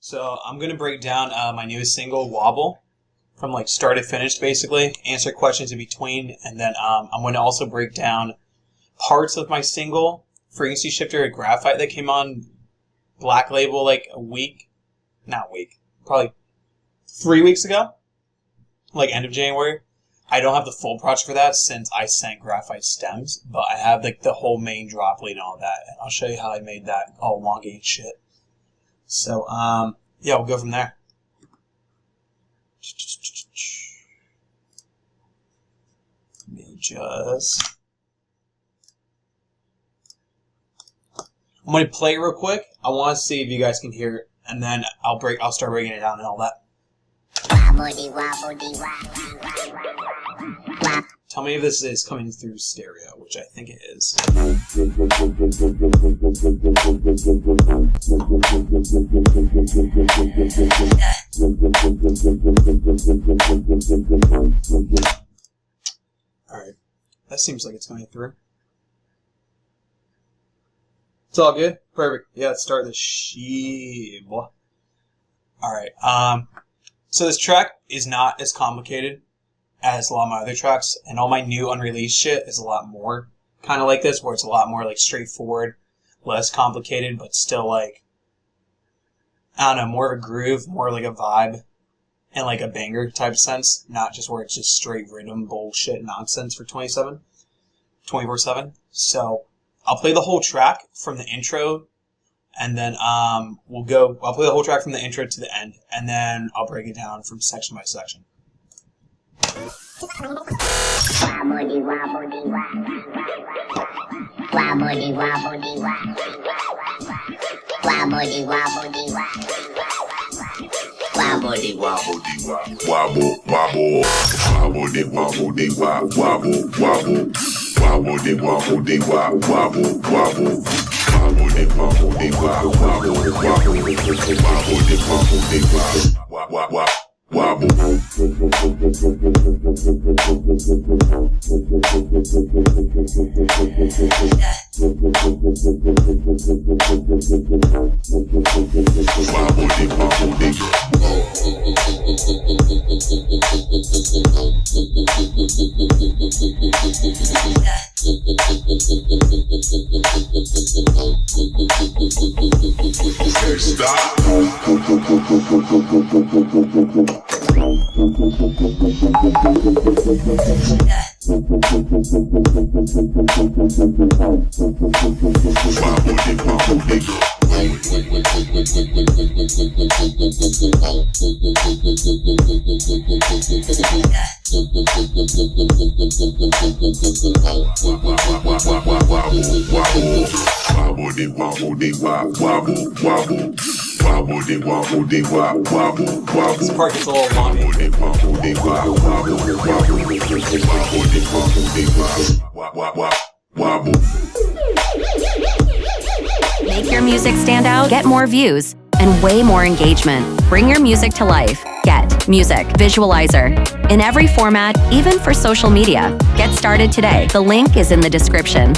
So I'm gonna break down my newest single, "Wobble," from like start to finish, basically. Answer questions in between, and then I'm gonna also break down parts of my single, "Frequency Shifter" at Graphite that came on Black Label like probably 3 weeks ago, like end of January. I don't have the full project for that since I sent Graphite stems, but I have like the whole main drop lead and all that, and I'll show you how I made that all wonky and shit. So, yeah, we'll go from there. Let me just... I'm going to play it real quick. I want to see if you guys can hear it, and then I'll start breaking it down and all that. Tell me if this is coming through stereo, which I think it is. Alright, that seems like it's coming through. It's all good? Perfect. Yeah, let's start the shit, boy. Alright, so this track is not as complicated as a lot of my other tracks, and all my new unreleased shit is a lot more kind of like this, where it's a lot more like straightforward, less complicated, but still like, I don't know, more of a groove, more like a vibe, and like a banger type sense, not just where it's just straight rhythm bullshit nonsense for 24/7. So I'll play the whole track from the intro, and then I'll play the whole track from the intro to the end, and then I'll break it down from section by section. This part gets a little wonky. Make your music stand out, get more views, and way more engagement. Bring your music to life. Get Music Visualizer. In every format, even for social media. Get started today. The link is in the description.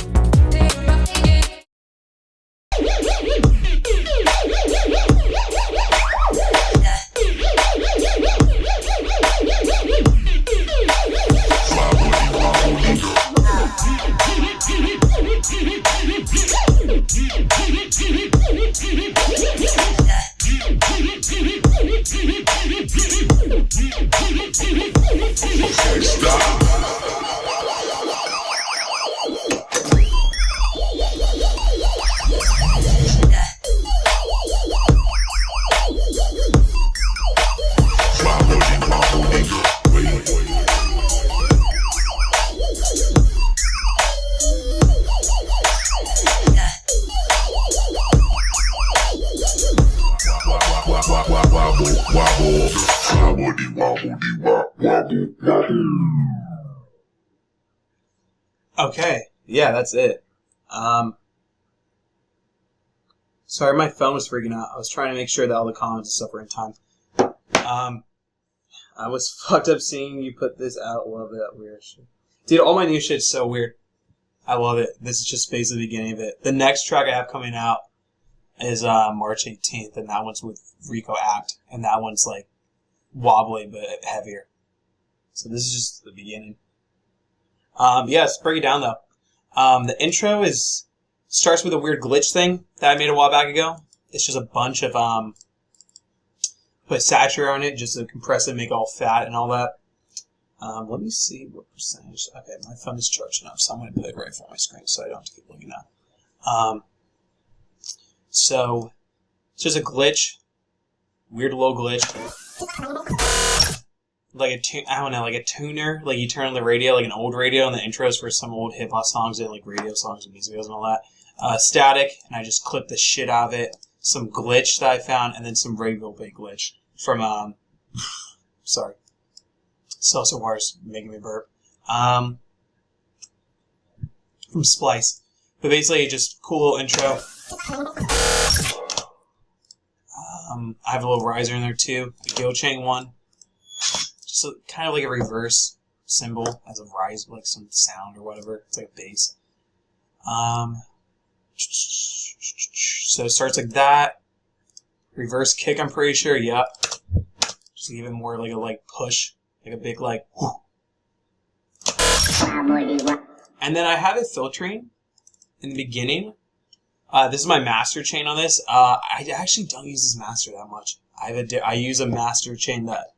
Okay, yeah, that's it. Sorry, my phone was freaking out. I was trying to make sure that all the comments and stuff were in time. I was fucked up seeing you put this out. Love that weird shit. Dude, all my new shit's so weird. I love it. This is just basically the beginning of it. The next track I have coming out is March 18th, and that one's with Rico Act, and that one's like wobbly but heavier. So this is just the beginning. Yeah, let's break it down though. The intro starts with a weird glitch thing that I made a while back ago. It's just a bunch of put saturator on it just to compress it, make it all fat and all that. Let me see what percentage. Okay, my phone is charging up, so I'm going to put it right in front of my screen so I don't have to keep looking now. So it's just a glitch, weird little glitch, like I don't know, like a tuner. Like you turn on the radio, like an old radio, and the intros for some old hip hop songs and like radio songs and music videos and all that. Static, and I just clipped the shit out of it. Some glitch that I found, and then some radio bait glitch from sorry. Salsa Wars making me burp. From Splice. But basically, just cool little intro. I have a little riser in there too. The Gochang one. Just kind of like a reverse cymbal as a rise, like some sound or whatever. It's like a bass. So it starts like that. Reverse kick, I'm pretty sure. Yep. Just give it more like a push. Like a big whoo. And then I have it filtering in the beginning. This is my master chain on this. I actually don't use this master that much. I use a master chain that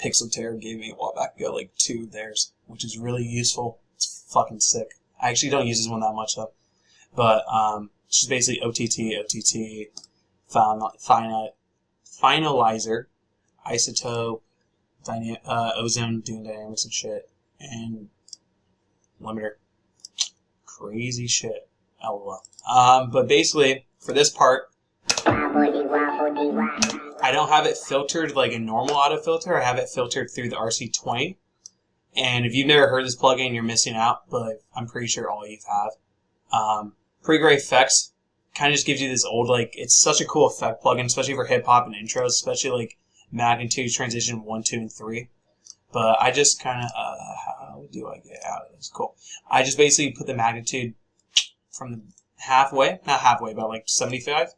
Pixel Terror gave me a while back ago, like 2 of theirs, which is really useful. It's fucking sick. I actually don't use this one that much though. But it's just basically OTT, finalizer, isotope, ozone doing dynamics and shit, and limiter. Crazy shit. LOL. But basically, for this part, I don't have it filtered like a normal auto filter. I have it filtered through the RC20. And if you've never heard this plugin, you're missing out, but I'm pretty sure all you have. Pre-Gray Effects kind of just gives you this old, it's such a cool effect plugin, especially for hip-hop and intros, especially magnitude, transition 1, 2, and 3. But I just kind of, how do I get out of this? Cool. I just basically put the magnitude from the halfway, not halfway, but 75%.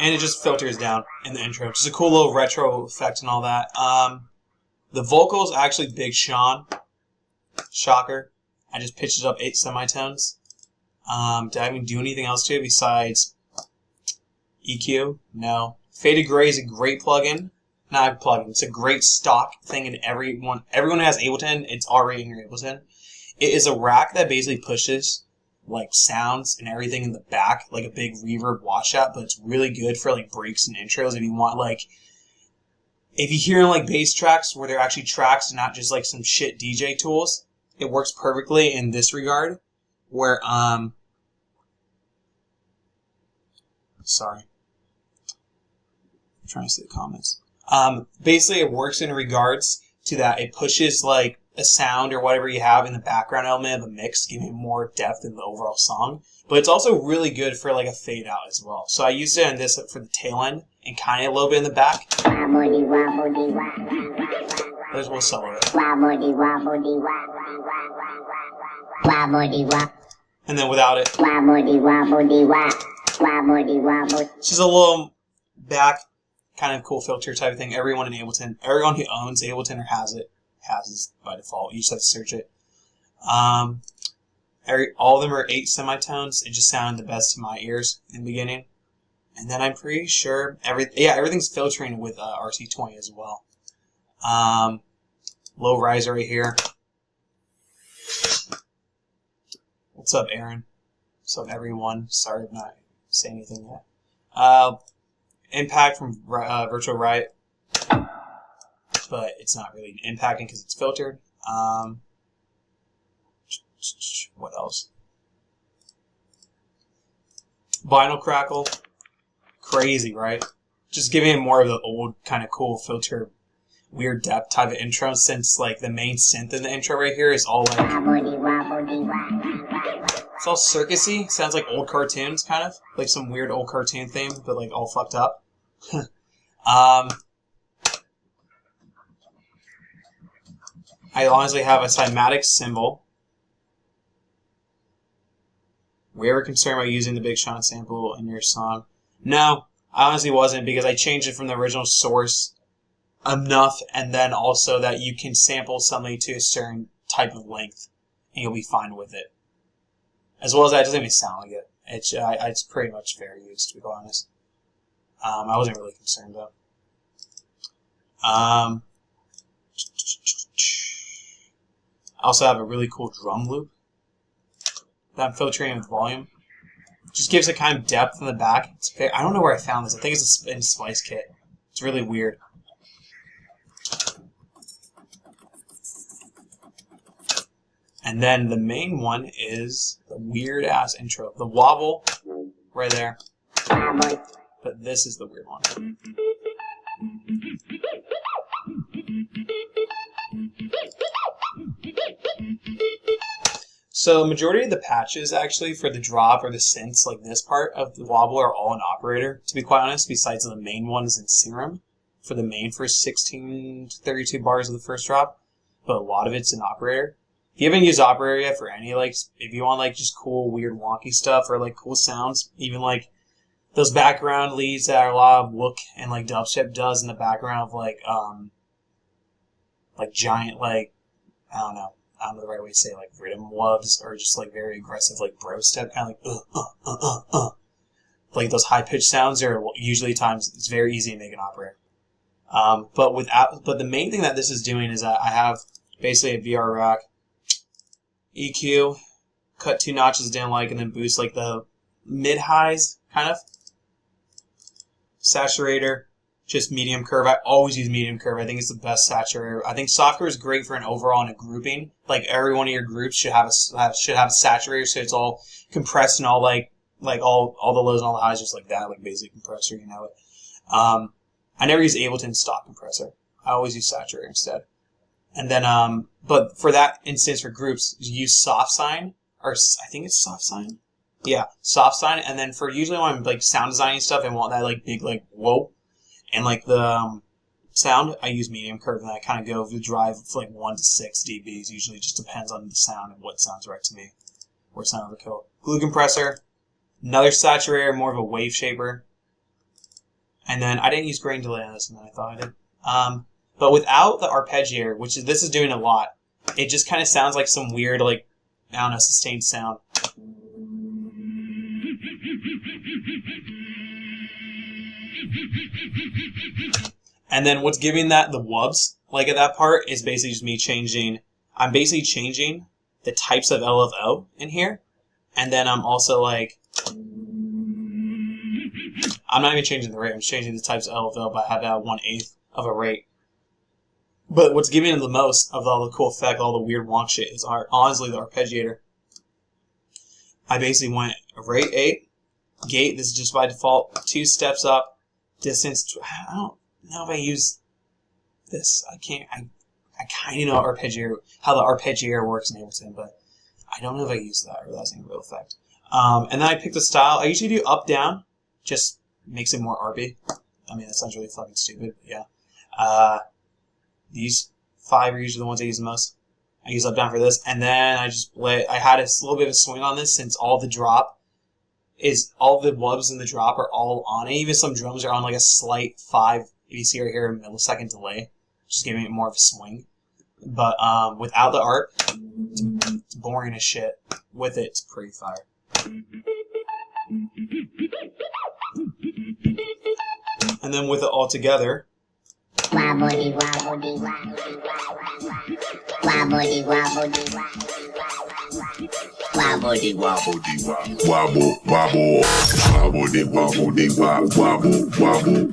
And it just filters down in the intro. Just a cool little retro effect and all that. The vocals, actually Big Sean. Shocker. I just pitched it up 8 semitones. Did I even do anything else to it besides EQ? No. Faded Gray is a great plugin. Not a plugin. It's a great stock thing in everyone who has Ableton, it's already in your Ableton. It is a rack that basically pushes sounds and everything in the back, like a big reverb washout, but it's really good for breaks and intros if you want if you hear bass tracks where they're actually tracks and not just some shit DJ tools. It works perfectly in this regard. Where sorry, I'm trying to see the comments. Basically it works in regards to that it pushes a sound or whatever you have in the background element of a mix, giving it more depth in the overall song. But it's also really good for a fade out as well. So I used it in this for the tail end and kind of a little bit in the back. There's one solo of it. And then without it. It's just a little back kind of cool filter type of thing. Everyone in Ableton, everyone who owns Ableton or has it, has this by default. You just have to search it. All of them are 8 semitones. It just sounded the best to my ears in the beginning. And then I'm pretty sure everything's filtering with RC20 as well. Low riser right here. What's up, Aaron? What's up, everyone? Sorry I'm not saying anything yet. Impact from Virtual Riot. But it's not really impacting because it's filtered. What else? Vinyl Crackle. Crazy, right? Just giving it more of the old kind of cool filter, weird depth type of intro, since the main synth in the intro right here is all it's all circusy. Sounds like old cartoons, kind of like some weird old cartoon theme, but all fucked up. I honestly have a cymatic cymbal Were you ever concerned about using the Big Sean sample in your song? No, I honestly wasn't, because I changed it from the original source enough, and then also that you can sample something to a certain type of length, and you'll be fine with it. As well as that, it doesn't even sound like it. It's pretty much fair use, to be honest. I wasn't really concerned though. I also have a really cool drum loop that I'm filtering with volume. Just gives it kind of depth in the back. I don't know where I found this. I think it's in Splice Kit. It's really weird. And then the main one is the weird ass intro. The wobble right there. But this is the weird one. So the majority of the patches actually for the drop or the synths, like this part of the wobble, are all in operator, to be quite honest, besides the main ones in Serum for the main first 16 to 32 bars of the first drop. But a lot of it's in operator. If you haven't used operator yet for any, like, if you want like just cool, weird, wonky stuff or like cool sounds, even like those background leads that a lot of Wook and like dubstep does in the background of like giant, like, I don't know the right way to say it, like rhythm wubs, or just like very aggressive like bro step, kind of like like those high pitched sounds are usually times it's very easy to make an operator. But the main thing that this is doing is that I have basically a VR rack, EQ, cut 2 notches down, like, and then boost like the mid highs kind of. Saturator, just medium curve. I always use medium curve. I think it's the best saturator. I think soft curve is great for an overall and a grouping. Like every one of your groups should have a saturator, so it's all compressed and all like all the lows and all the highs just like that, like basic compressor, you know it. I never use Ableton stock compressor. I always use saturator instead. And then but for that instance for groups, use soft sign, or I think it's soft sign. Yeah, soft sign. And then for usually when I'm like sound designing stuff and want that like big like whoa, and like the sound, I use medium curve, and I kind of go the drive for like 1 to 6 dBs. Usually just depends on the sound and what sounds right to me, or sound overkill. Glue compressor, another saturator, more of a wave shaper. And then I didn't use grain delay on this, and I thought I did. But without the arpeggiator, which is, this is doing a lot, it just kind of sounds like some weird, like, I don't know, sustained sound. And then what's giving that the wubs, like at that part, is basically just me changing. I'm basically changing the types of LFO in here, and then I'm also like, I'm not even changing the rate. I'm changing the types of LFO, but I have that 1/8 of a rate. But what's giving it the most of all the cool effect, all the weird wonk shit, is honestly the arpeggiator. I basically went rate 8, gate. This is just by default 2 steps up, distance. I don't know if I use this. I can't. I kind of know how the arpeggiator works in Ableton, but I don't know if I use that or that's any real effect. And then I picked a style. I usually do up down, just makes it more arpy. I mean, that sounds really fucking stupid, but yeah. These 5 are usually the ones I use the most. I use up down for this, and then I had a little bit of a swing on this since all the wubs in the drop are all on it. Even some drums are on like a slight 5, if you see right here, a millisecond delay, just giving it more of a swing. But without the arp, it's boring as shit. With it, it's pretty fire. And then with it all together, wobbly wobbly wobbly wobbly wobbly wobbly wobbly wobble wobble wobbly wobbly wobble wobble wobble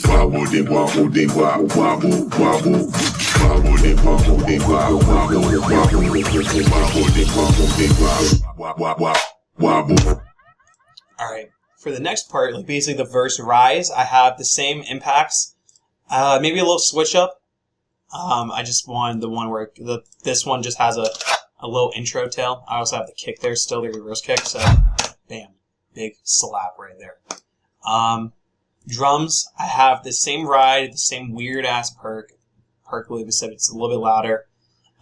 wobbly wobbly wobble wobble wobble wobbly wobbly wobble wobble wobble. Alright, for the next part, like basically the verse rise, I have the same impacts. Maybe a little switch up. I just wanted the one where this one just has a little intro tail. I also have the kick there, still the reverse kick, so bam, big slap right there. Drums, I have the same ride, the same weird ass perk loop, except it's a little bit louder.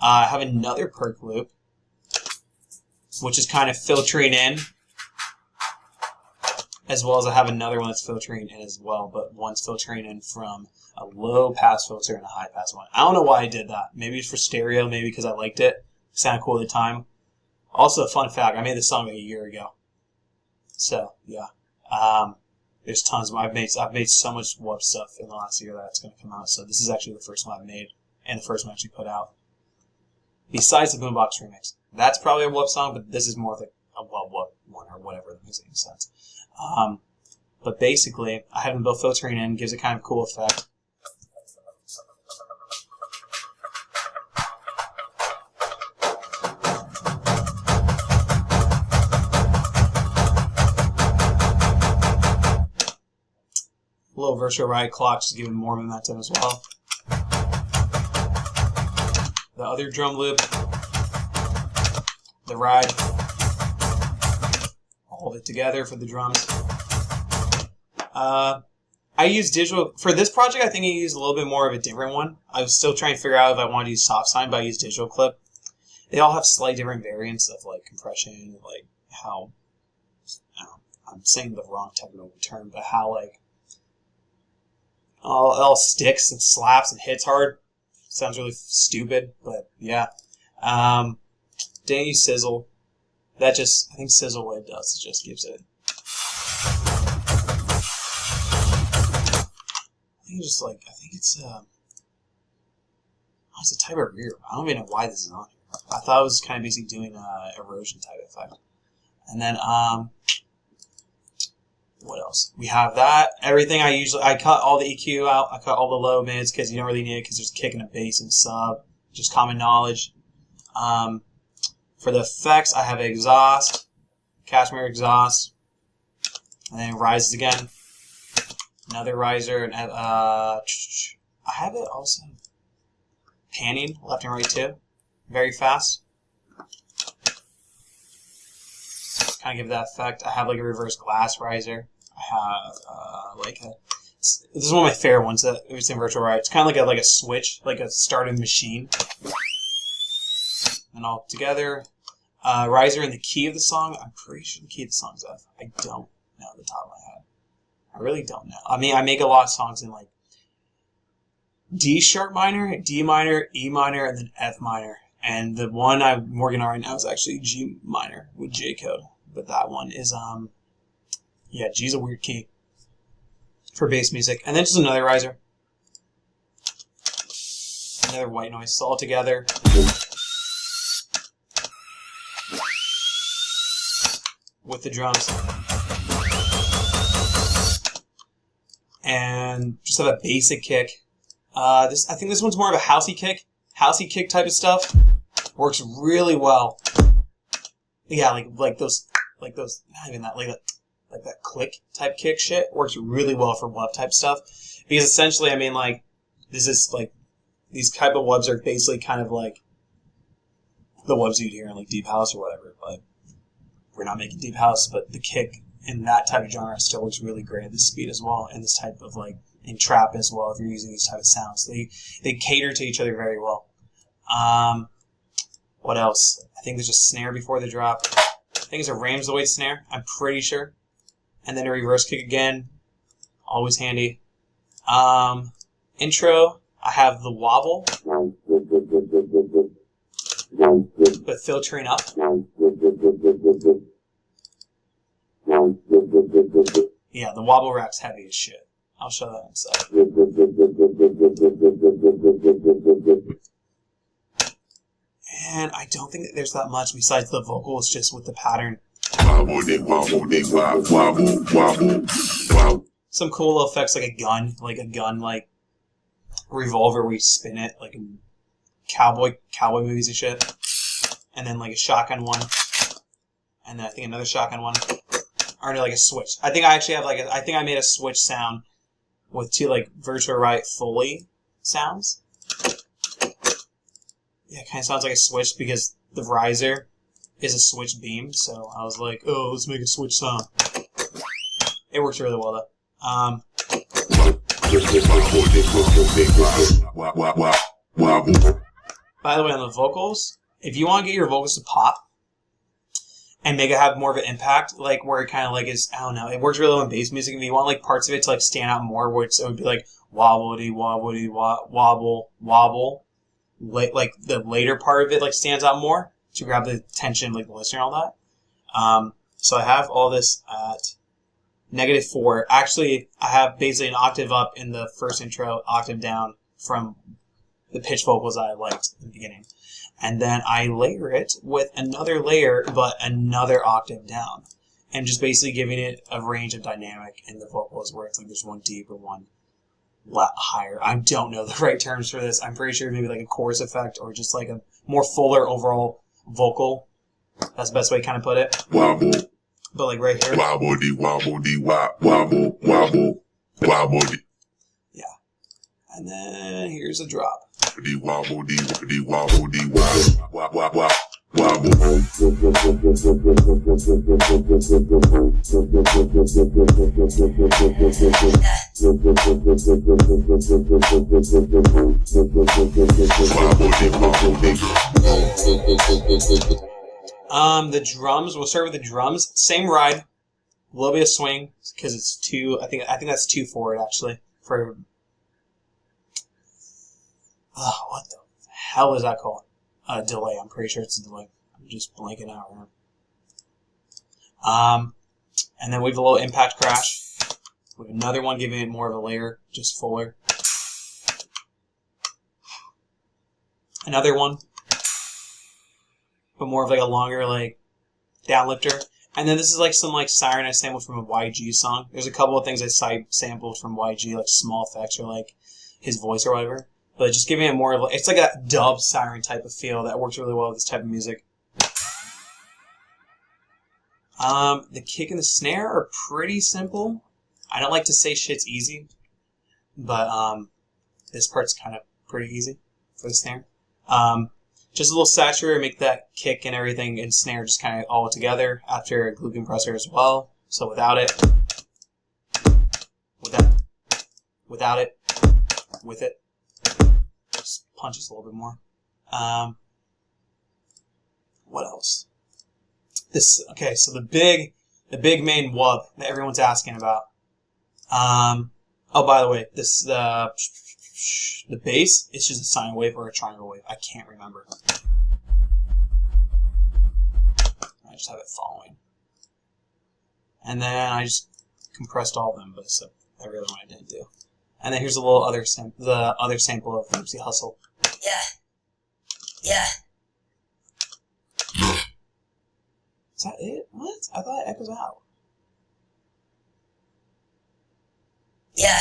I have another perk loop, which is kind of filtering in as well as I have another one that's filtering in as well, but one's filtering in from a low pass filter and a high pass one. I don't know why I did that. Maybe it's for stereo, maybe because I liked it. It sounded cool at the time. Also, fun fact, I made this song like a year ago. So, yeah. There's tons of I've made so much Wub stuff in the last year that's going to come out. So this is actually the first one I've made and the first one I actually put out. Besides the Boombox remix. That's probably a Wub song, but this is more like a Wub one or whatever that makes any sense. But basically, I have them both filtering in, gives it kind of a cool effect. A little virtual ride clock, just giving more momentum as well. The other drum loop, the ride, all of it together for the drums. I use digital for this project. I think I used a little bit more of a different one. I was still trying to figure out if I wanted to use soft sign, but I used digital clip. They all have slight different variants of like compression, like how I'm saying the wrong technical term, but how like all sticks and slaps and hits hard. Sounds really stupid, but yeah. Danny Sizzle. I think Sizzle what it does is just gives it. I think it's a type of reverb. I don't even know why this is on here. I thought it was kind of basically doing erosion type effect. And then what else? We have that. Everything I cut all the EQ out. I cut all the low mids because you don't really need it because there's a kick and a bass and sub. Just common knowledge. For the effects, I have exhaust, Cashmere exhaust, and then it rises again. Another riser, and I have it also panning left and right too, very fast. Kind of give that effect. I have like a reverse glass riser. I have this is one of my favorite ones that it's in virtual ride. It's kind of like a switch, like a starting machine. And all together, riser in the key of the song. I'm pretty sure the key of the song's F. I don't know at the top of my head. I really don't know. I mean, I make a lot of songs in like D sharp minor, D minor, E minor, and then F minor. And the one I'm working on right now is actually G minor with J code. But that one is yeah, G's a weird key for bass music. And then just another riser, another white noise. It's all together. With the drums. And just have a basic kick. I think this one's more of a housey kick type of stuff. Works really well. Yeah, like those, not even that, like that click type kick shit works really well for wub type stuff. Because essentially, I mean, like, this is like, these type of wubs are basically kind of like the wubs you'd hear in like deep house or whatever, but we're not making deep house, but the kick in that type of genre still works really great at this speed as well, and this type of like in trap as well. If you're using these type of sounds, they cater to each other very well. What else? I think there's a snare before the drop. I think it's a Ramzoid snare. I'm pretty sure, and then a reverse kick again. Always handy. Intro. I have the wobble, but filtering up. Yeah, the wobble rack's heavy as shit. I'll show that inside. And I don't think that there's that much besides the vocals, just with the pattern. Some cool little effects like a gun, like revolver where you spin it, like in cowboy movies and shit. And then like a shotgun one. And then I think another shotgun one. Or like a switch. I think I actually have I think I made a switch sound with two like Virtual Riot Foley sounds. Yeah, it kind of sounds like a switch because the riser is a switch beam. So I was like, oh, let's make a switch sound. It works really well though. By the way, on the vocals, if you want to get your vocals to pop, and make it have more of an impact, like where it kind of like is, I don't know, it works really well in bass music. If you want like parts of it to like stand out more, where it would be like wobbledy wobbledy wobble wobble, like the later part of it like stands out more to grab the attention, like the listener and all that. So I have all this at -4. Actually, I have basically an octave up in the first intro, octave down from the pitch vocals that I liked in the beginning. And then I layer it with another layer, but another octave down. And just basically giving it a range of dynamic in the vocals where it's like there's one deep or one higher. I don't know the right terms for this. I'm pretty sure maybe like a chorus effect or just like a more fuller overall vocal. That's the best way to kind of put it. Wobble. But like right here. Wobble dee wobble dee wobble wobble wobble dee. Yeah. And then here's a drop. Dee wobble dee wobble dee wobble wobble wobble. The drums. We'll start with the drums. Same ride, a little bit of swing because it's 2. I think that's 2 forward actually. For what the hell is that called? Delay. I'm pretty sure it's a delay. I'm just blanking out right now. And then we have a little impact crash. We have another one giving it more of a layer, just fuller. Another one, but more of like a longer like downlifter. And then this is like some like siren I sampled from a YG song. There's a couple of things I sampled from YG, like small effects or like his voice or whatever. But just giving it more of it's like a dub siren type of feel that works really well with this type of music. The kick and the snare are pretty simple. I don't like to say shit's easy, but this part's kind of pretty easy for the snare. Just a little saturator, make that kick and everything and snare just kind of all together after a glue compressor as well. So without it, with it, just punches a little bit more. What else? Okay, so the big main wub that everyone's asking about. Oh, by the way, this the bass is just a sine wave or a triangle wave. I can't remember. I just have it following. And then I just compressed all of them, but it's a really one I didn't do. And then here's a little other the other sample of Nipsey Hussle. Yeah. Is that it? What? I thought it echoes out. Yeah.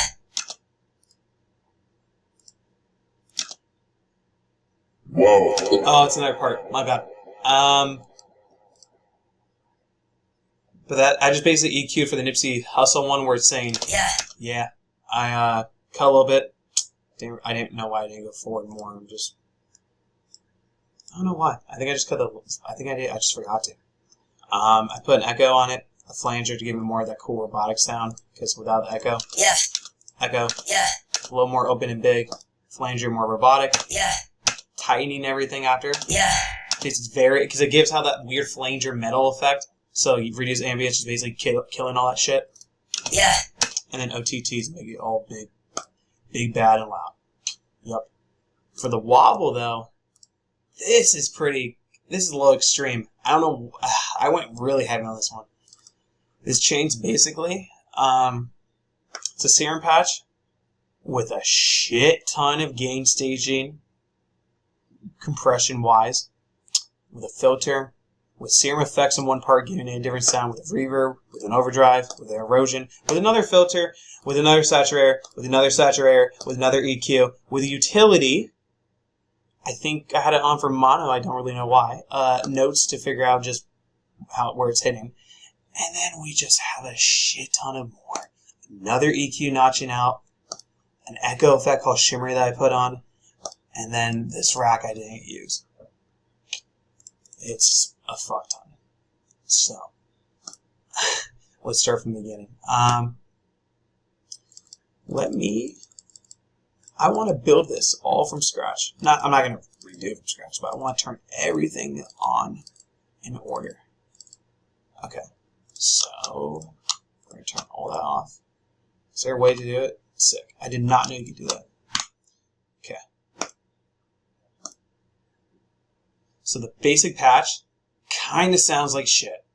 Whoa. Oh, it's another part. My bad. But that I just basically EQ'd for the Nipsey Hussle one where it's saying yeah. I cut a little bit. I didn't know why I didn't go forward more. I don't know why. I think I just cut I think I did. I just forgot to. I put an echo on it, a flanger to give it more of that cool robotic sound. Because without the echo, echo, a little more open and big. Flanger more robotic. Tightening everything after. It's very because it gives how that weird flanger metal effect. So you reduce ambience, just basically killing all that shit. And then OTTs make it all big, bad, and loud. Yep. For the wobble though, this is a little extreme. I don't know. I went really heavy on this one. This chain's basically it's a serum patch with a shit ton of gain staging, compression wise, with a filter, with serum effects on one part giving it a different sound, with a reverb, with an overdrive, with an erosion, with another filter, with another saturator, with another saturator, with another EQ, with a utility. I think I had it on for mono, I don't really know why. Notes to figure out just where it's hitting. And then we just have a shit ton of more. Another EQ notching out, an echo effect called Shimmery that I put on, and then this rack I didn't use. It's a fuck ton. So, let's start from the beginning. I want to build this all from scratch. I'm not going to redo it from scratch, but I want to turn everything on in order. Okay, so we're going to turn all that off. Is there a way to do it? Sick. I did not know you could do that. Okay. So the basic patch kind of sounds like shit,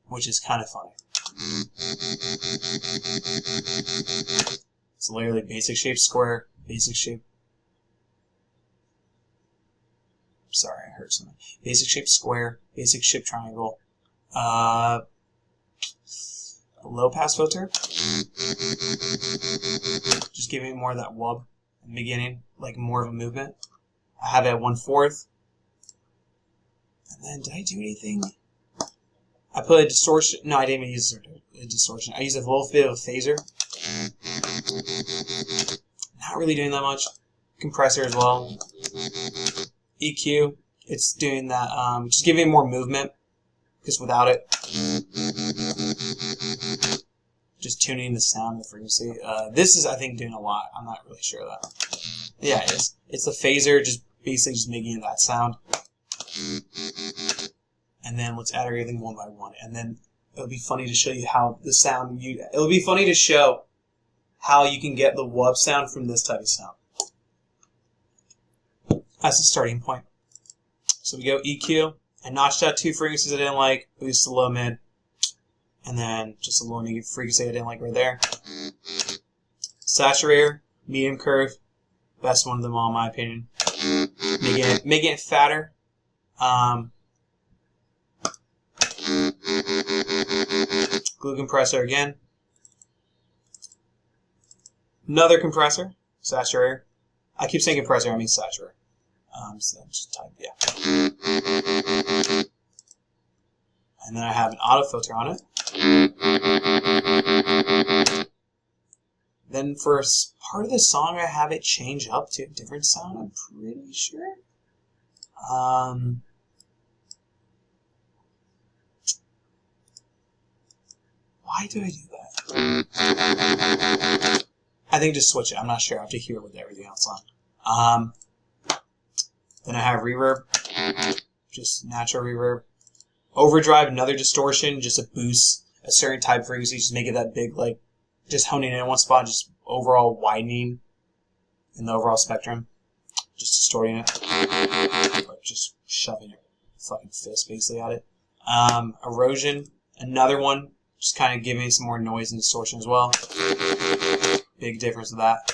which is kind of funny. It's literally basic shape square, basic shape. Sorry, I heard something. Basic shape square, basic shape triangle. A low pass filter. Just giving it more of that wub in the beginning, like more of a movement. I have it at 1/4. And then did I do anything? I put a distortion. No, I didn't even use a distortion. I used a little bit of a phaser. Not really doing that much. Compressor as well. EQ. It's doing that. Just giving it more movement. Because without it, just tuning the sound and the frequency. This is, I think, doing a lot. I'm not really sure of that. Yeah, it is. It's the phaser, just basically just making that sound. And then let's add everything one by one. And then it'll be funny to show you how the sound. It'll be funny to show how you can get the wub sound from this type of sound. That's the starting point. So we go EQ. I notched out 2 frequencies I didn't like, boost the low mid, and then just a low negative frequency I didn't like right there. Saturator, medium curve, best one of them all in my opinion. Making it fatter. Glue compressor again. Another compressor, saturator. I keep saying compressor, I mean saturator. So just type, yeah. And then I have an auto filter on it. Then for part of the song, I have it change up to a different sound, I'm pretty sure. Why do I do that? I think just switch it. I'm not sure. I have to hear it with everything else on. Then I have reverb, just natural reverb. Overdrive, another distortion, just a boost, a certain type of frequency, just make it that big, like, just honing in one spot, just overall widening in the overall spectrum. Just distorting it. Like just shoving your fucking fist basically at it. Erosion, another one, just kind of giving me some more noise and distortion as well. Big difference with that.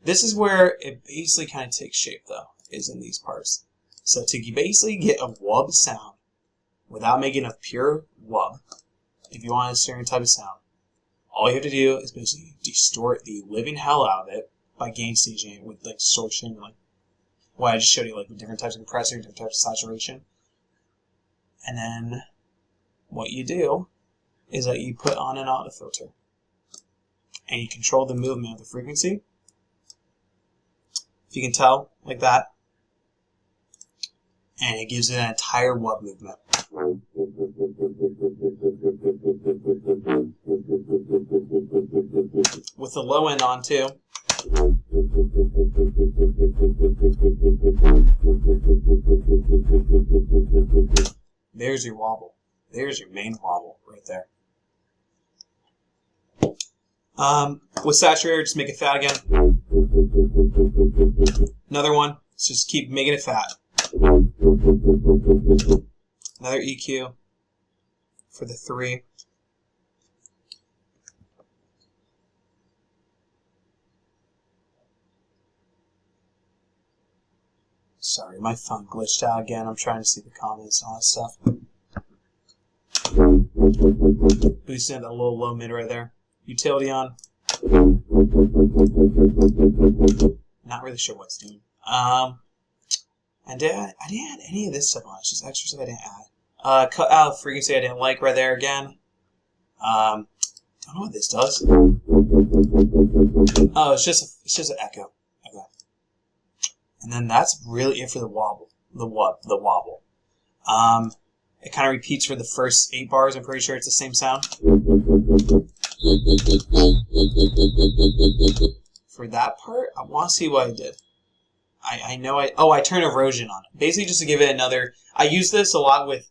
This is where it basically kind of takes shape, though, is in these parts. So to basically get a wub sound without making a pure wub, if you want a certain type of sound, all you have to do is basically distort the living hell out of it by gain staging it with like distortion, like what I just showed you, like with different types of compressor, different types of saturation. And then what you do is that you put on an auto filter and you control the movement of the frequency. If you can tell, like that. And it gives it an entire wub movement. With the low end on too. There's your wobble. There's your main wobble right there. With saturator, just make it fat again. Another one, let's just keep making it fat. Another EQ for the 3. Sorry, my phone glitched out again. I'm trying to see the comments and all that stuff. Boosting that little low mid right there. Utility on. Not really sure what it's doing. And I didn't add any of this stuff on. It's just extra stuff I didn't add. Cut out frequency I didn't like right there again. Don't know what this does. Oh, it's just an echo. Okay. And then that's really it for the wobble. The wobble. It kind of repeats for the first 8 bars. I'm pretty sure it's the same sound. For that part, I want to see what I did. I know I turned erosion on it. Basically just to give it another, I use this a lot with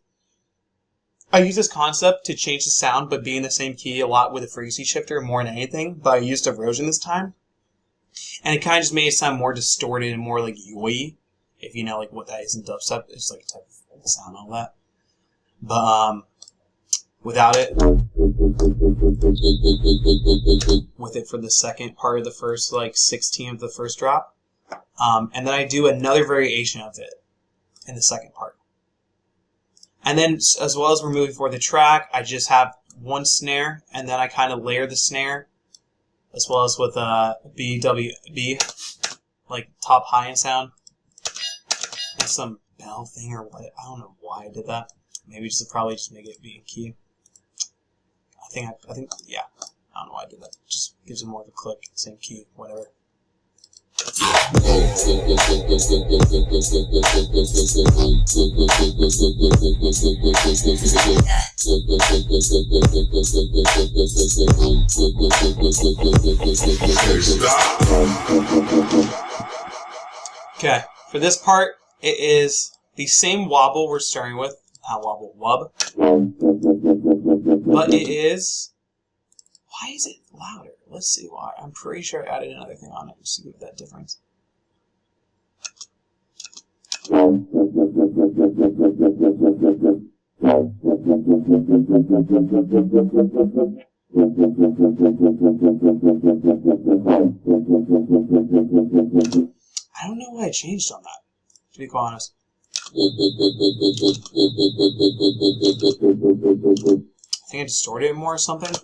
I use this concept to change the sound, but be in the same key a lot with a frequency shifter more than anything. But I used erosion this time, and it kind of just made it sound more distorted and more like yoy. If you know like what that is in dubstep, it's like a type of sound and all that. But without it, with it for the second part of the first like 16 of the first drop, and then I do another variation of it in the second part. And then, as well as we're moving forward the track, I just have one snare, and then I kind of layer the snare, as well as with BWB, like top high end sound, and some bell thing or what. I don't know why I did that. Maybe just to probably just make it be in key. I think, yeah. I don't know why I did that. Just gives it more of a click, same key, whatever. Okay, for this part, it is the same wobble we're starting with. Not wobble, wub. But it is... Why is it louder? Let's see why. I'm pretty sure I added another thing on it just to give that difference. I don't know why I changed on that, to be quite honest. I think I distorted it more or something.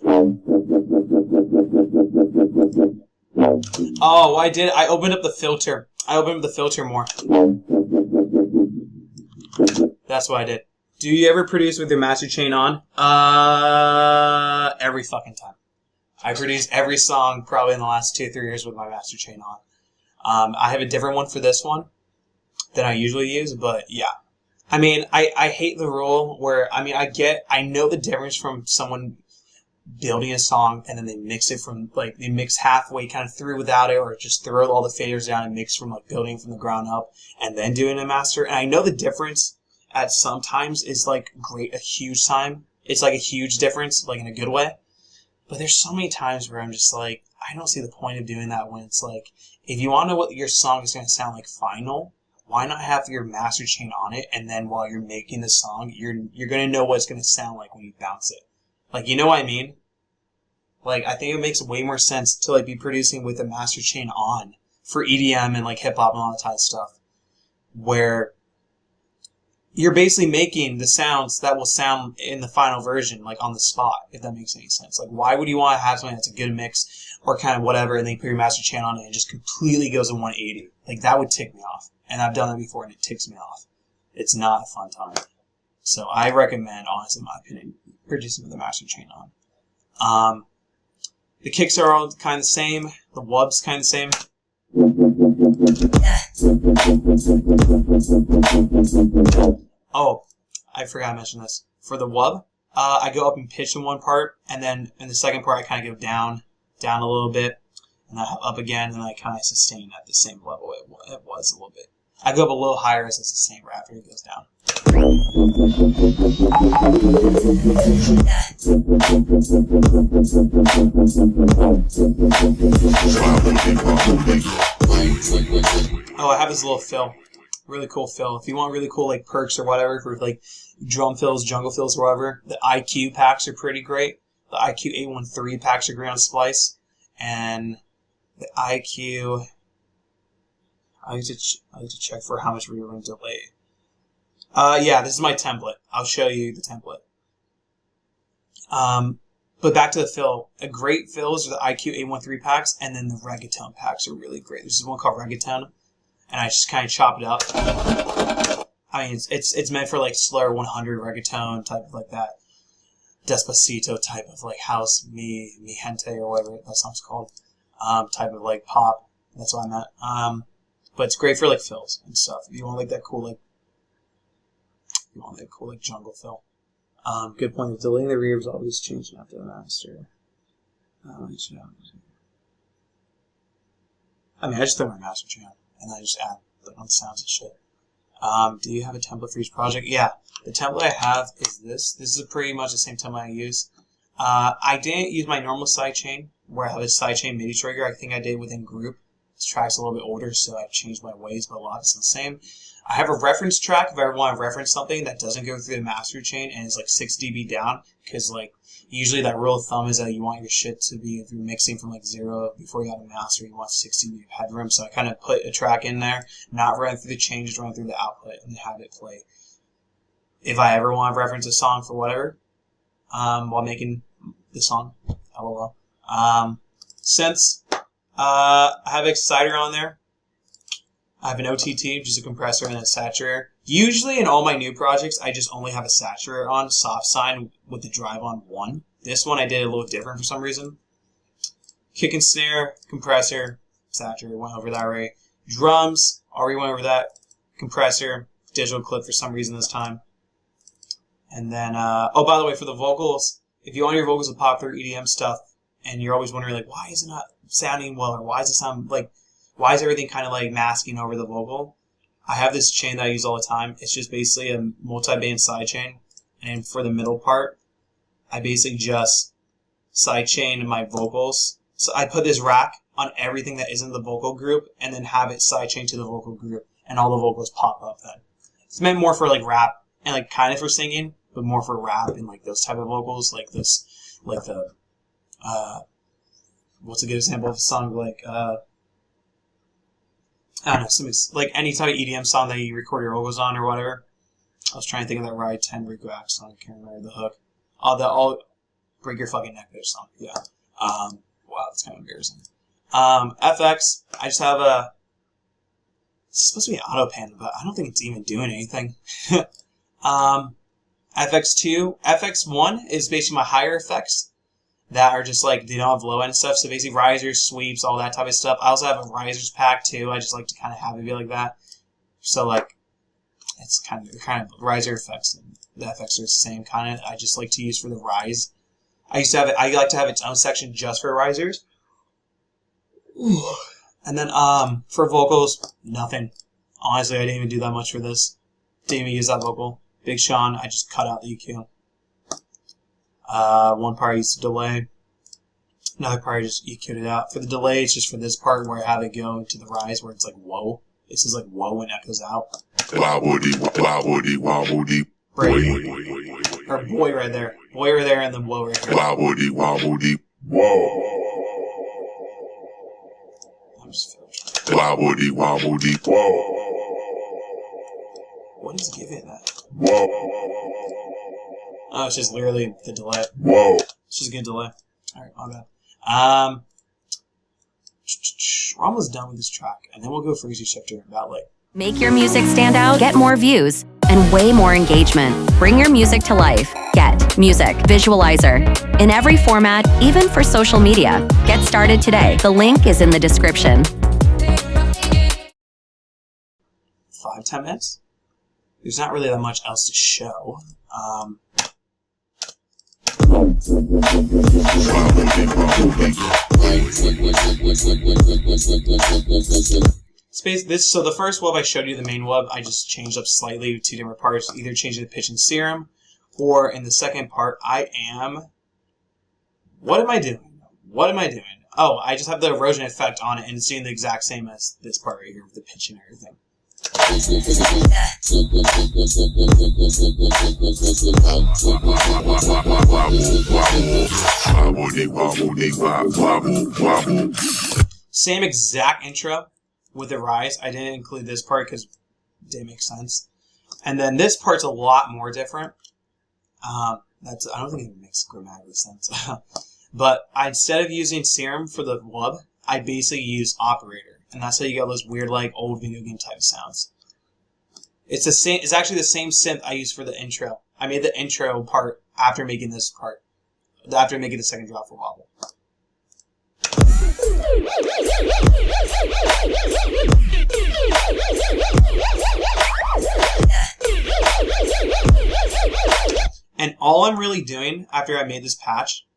Oh, I did. I opened up the filter. I opened up the filter more. That's what I did. Do you ever produce with your master chain on? Every fucking time. I produce every song probably in the last 2 or 3 years with my master chain on. I have a different one for this one than I usually use, but yeah. I mean, I hate the rule where, I mean, I know the difference from someone building a song and then they mix it from, like, they mix halfway kind of through without it, or just throw all the faders down and mix from, like, building from the ground up and then doing a master. And I know the difference at sometimes is, like, a huge time. It's, like, a huge difference, like, in a good way. But there's so many times where I'm just like, I don't see the point of doing that when it's like, if you want to know what your song is going to sound like final, why not have your master chain on it, and then while you're making the song, you're going to know what it's going to sound like when you bounce it. Like, you know what I mean? Like, I think it makes way more sense to, like, be producing with the master chain on for EDM and, like, hip-hop and all that type of stuff, where you're basically making the sounds that will sound in the final version, like, on the spot, if that makes any sense. Like, why would you want to have something that's a good mix or kind of whatever, and then you put your master chain on it and it just completely goes to 180? Like, that would tick me off. And I've done that before, and it ticks me off. It's not a fun time. So I recommend, honestly, in my opinion, producing with the master chain on. The kicks are all kind of the same. The wub's kind of the same. Oh, I forgot to mention this. For the wub, I go up in pitch in one part, and then in the second part, I kind of go down a little bit, and then up again, and I kind of sustain at the same level it was a little bit. I go up a little higher as it's the same after it goes down. Oh, I have this little fill. Really cool fill. If you want really cool like perks or whatever for like drum fills, jungle fills, or whatever, the IQ packs are pretty great. The IQ 813 packs are great on Splice. And the IQ... I need to check for how much reverb delay. Yeah, this is my template. I'll show you the template. But back to the fill. A great fills are the IQ 813 packs, and then the reggaeton packs are really great. This is one called reggaeton, and I just kind of chop it up. I mean, it's meant for like slower 100 reggaeton type of like that Despacito type of like house, mi gente or whatever that song's called, type of like pop. That's what I meant. But it's great for like fills and stuff. If you want like that cool like jungle fill. Good point. Delaying the reverb's always changing after the master. I mean, I just throw my master chain and I just add the sounds and shit. Do you have a template for each project? Yeah, the template I have is this. This is pretty much the same template I use. I didn't use my normal sidechain, where I have a sidechain MIDI trigger. I think I did within Group. This track's a little bit older, so I've changed my ways, but a lot is the same. I have a reference track if I ever want to reference something that doesn't go through the master chain and is like 6 dB down, because like usually that rule of thumb is that you want your shit to be, if you're mixing from like 0 before you have a master, you want 6 dB of headroom. So I kind of put a track in there, not run through the chain, just run through the output and have it play. If I ever want to reference a song for whatever, while making the song, LOL. Synths, I have Exciter on there. I have an OTT, just a compressor, and a saturator. Usually in all my new projects, I just only have a saturator on, soft sine with the drive on 1. This one I did a little different for some reason. Kick and snare, compressor, saturator, went over that already. Drums, already went over that. Compressor, digital clip for some reason this time. And then, oh, by the way, for the vocals, if you want your vocals to pop through EDM stuff, and you're always wondering, like, why is it not sounding well, or why does it sound, like, why is everything kind of, like, masking over the vocal? I have this chain that I use all the time. It's just basically a multi-band sidechain, and for the middle part, I basically just sidechain my vocals. So I put this rack on everything that isn't the vocal group, and then have it sidechain to the vocal group, and all the vocals pop up then. It's meant more for, like, rap, and, like, kind of for singing, but more for rap and, like, those type of vocals, like this, like the, what's a good example of a song, like, I don't know, like any type of EDM song that you record your vocals on or whatever. I was trying to think of that Ride 10 Rico Axe song, I can't remember the hook. Oh, the All Break Your Fucking Neck bitch song, yeah. Wow, that's kind of embarrassing. FX, I just have a, it's supposed to be an auto pan, but I don't think it's even doing anything. FX2, FX1 is basically my higher effects that are just like, they don't have low end stuff. So basically risers, sweeps, all that type of stuff. I also have a risers pack too. I just like to kind of have it be like that. So like, it's kind of riser effects. And the effects are the same kind of. I just like to use for the rise. I like to have its own section just for risers. Ooh. And then for vocals, nothing. Honestly, I didn't even do that much for this. Didn't even use that vocal. Big Sean, I just cut out the EQ. One part I used to delay. Another part I just EQ'd it out. For the delay, it's just for this part where I have it go into the rise where it's like whoa. This is like whoa and echoes out. Wobbly, wobbly, wobbly. Or boy right there. Boy right there and then whoa right here. Wobbly, wobbly. Whoa. I'm just Wobbly, wobbly. Whoa. What is giving that? Whoa. Oh, it's just literally the delay. Whoa. It's just a good delay. Alright, my bad. We're almost done with this track, and then we'll go Frequency Shifter in about like. Make your music stand out, get more views, and way more engagement. Bring your music to life. Get Music Visualizer. In every format, even for social media. Get started today. The link is in the description. 5-10 minutes? There's not really that much else to show. So the first wub I showed you, the main wub, I just changed up slightly with 2 different parts, either changing the pitch and serum, or in the second part, what am I doing? What am I doing? Oh, I just have the erosion effect on it, and it's doing the exact same as this part right here with the pitch and everything. Same exact intro with the rise. I didn't include this part because it didn't make sense. And then this part's a lot more different. I don't think it makes grammatically sense. But instead of using serum for the wub, I basically use operator. And that's how you get those weird, like, old video game type sounds. It's the same. It's actually the same synth I used for the intro. I made the intro part after making this part. After making the second drop for Wobble. And all I'm really doing after I made this patch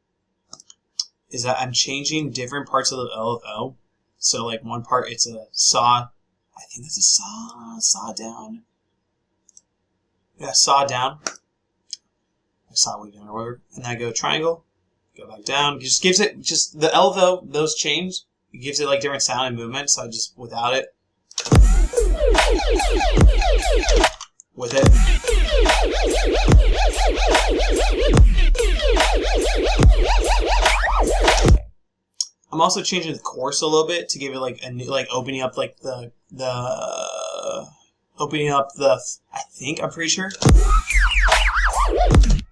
is that I'm changing different parts of the LFO. So, like, one part, it's a saw. I think that's a saw down. saw down, like saw wave down or whatever, and then I go triangle, go back down. It just gives it, just the L though, those change, it gives it like different sound and movement, so I just, without it, with it. I'm also changing the chorus a little bit to give it like a new, like opening up like opening up the, I'm pretty sure.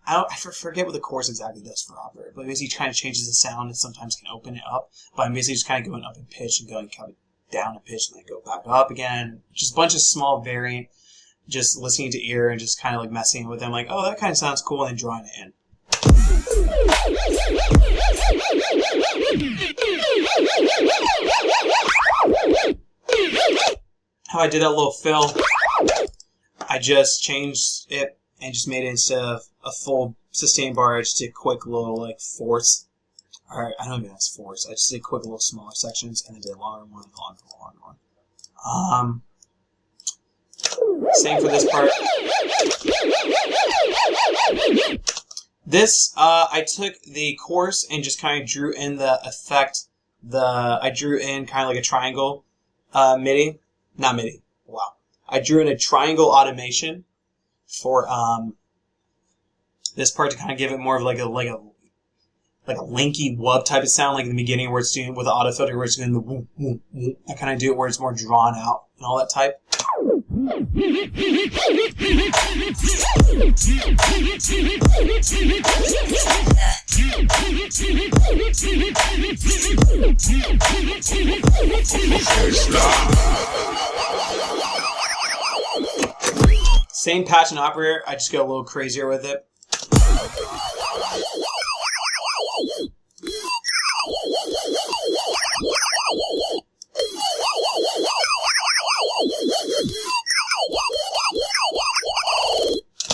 I forget what the chorus exactly does for opera, but basically kind of changes the sound and sometimes can open it up. But I'm basically just kind of going up in pitch and going kind of down in pitch and then go back up again. Just a bunch of small variant, just listening to ear and just kind of like messing with them, like, oh, that kind of sounds cool, and then drawing it in. How I did that little fill, I just changed it and just made it, instead of a full sustained bar, I just did quick little like fourths. Alright, I don't even know if that's fourths. I just did quick little smaller sections and then did longer one, longer one. Same for this part. This, I took the chorus and just kind of drew in the effect. I drew in kind of like a triangle MIDI. Not MIDI. Wow. I drew in a triangle automation for this part to kind of give it more of like a linky wub type of sound, like in the beginning where it's doing with the auto filter, where it's doing the whoop, whoop, whoop. I kind of do it where it's more drawn out and all that type. Same patch and operator, I just go a little crazier with it.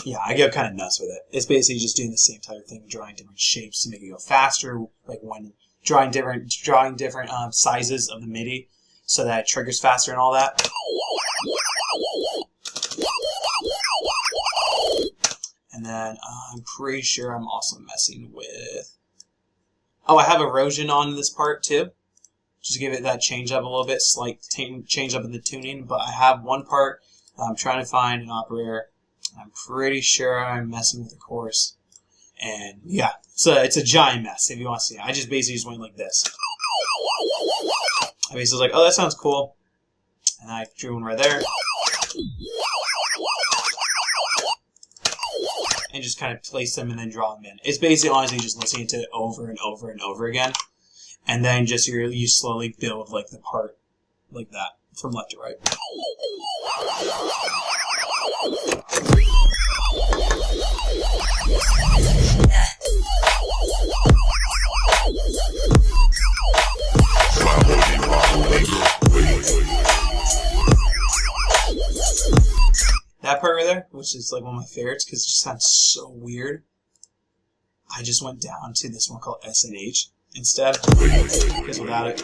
Yeah, I go kind of nuts with it. It's basically just doing the same type of thing, drawing different shapes to make it go faster, like when drawing different sizes of the MIDI so that it triggers faster and all that. And then I'm pretty sure I'm also messing with... Oh, I have erosion on this part too. Just to give it that change up a little bit, slight change up in the tuning. But I have one part I'm trying to find an operator. I'm pretty sure I'm messing with the chorus. And yeah, so it's a giant mess if you want to see it. I just basically just went like this. I basically was like, oh, that sounds cool. And I drew one right there. And just kind of place them and then draw them in. It's basically honestly just listening to it over and over and over again. And then just you slowly build like the part like that from left to right. That part right there, which is like one of my favorites because it just sounds so weird. I just went down to this one called S&H instead, because without it,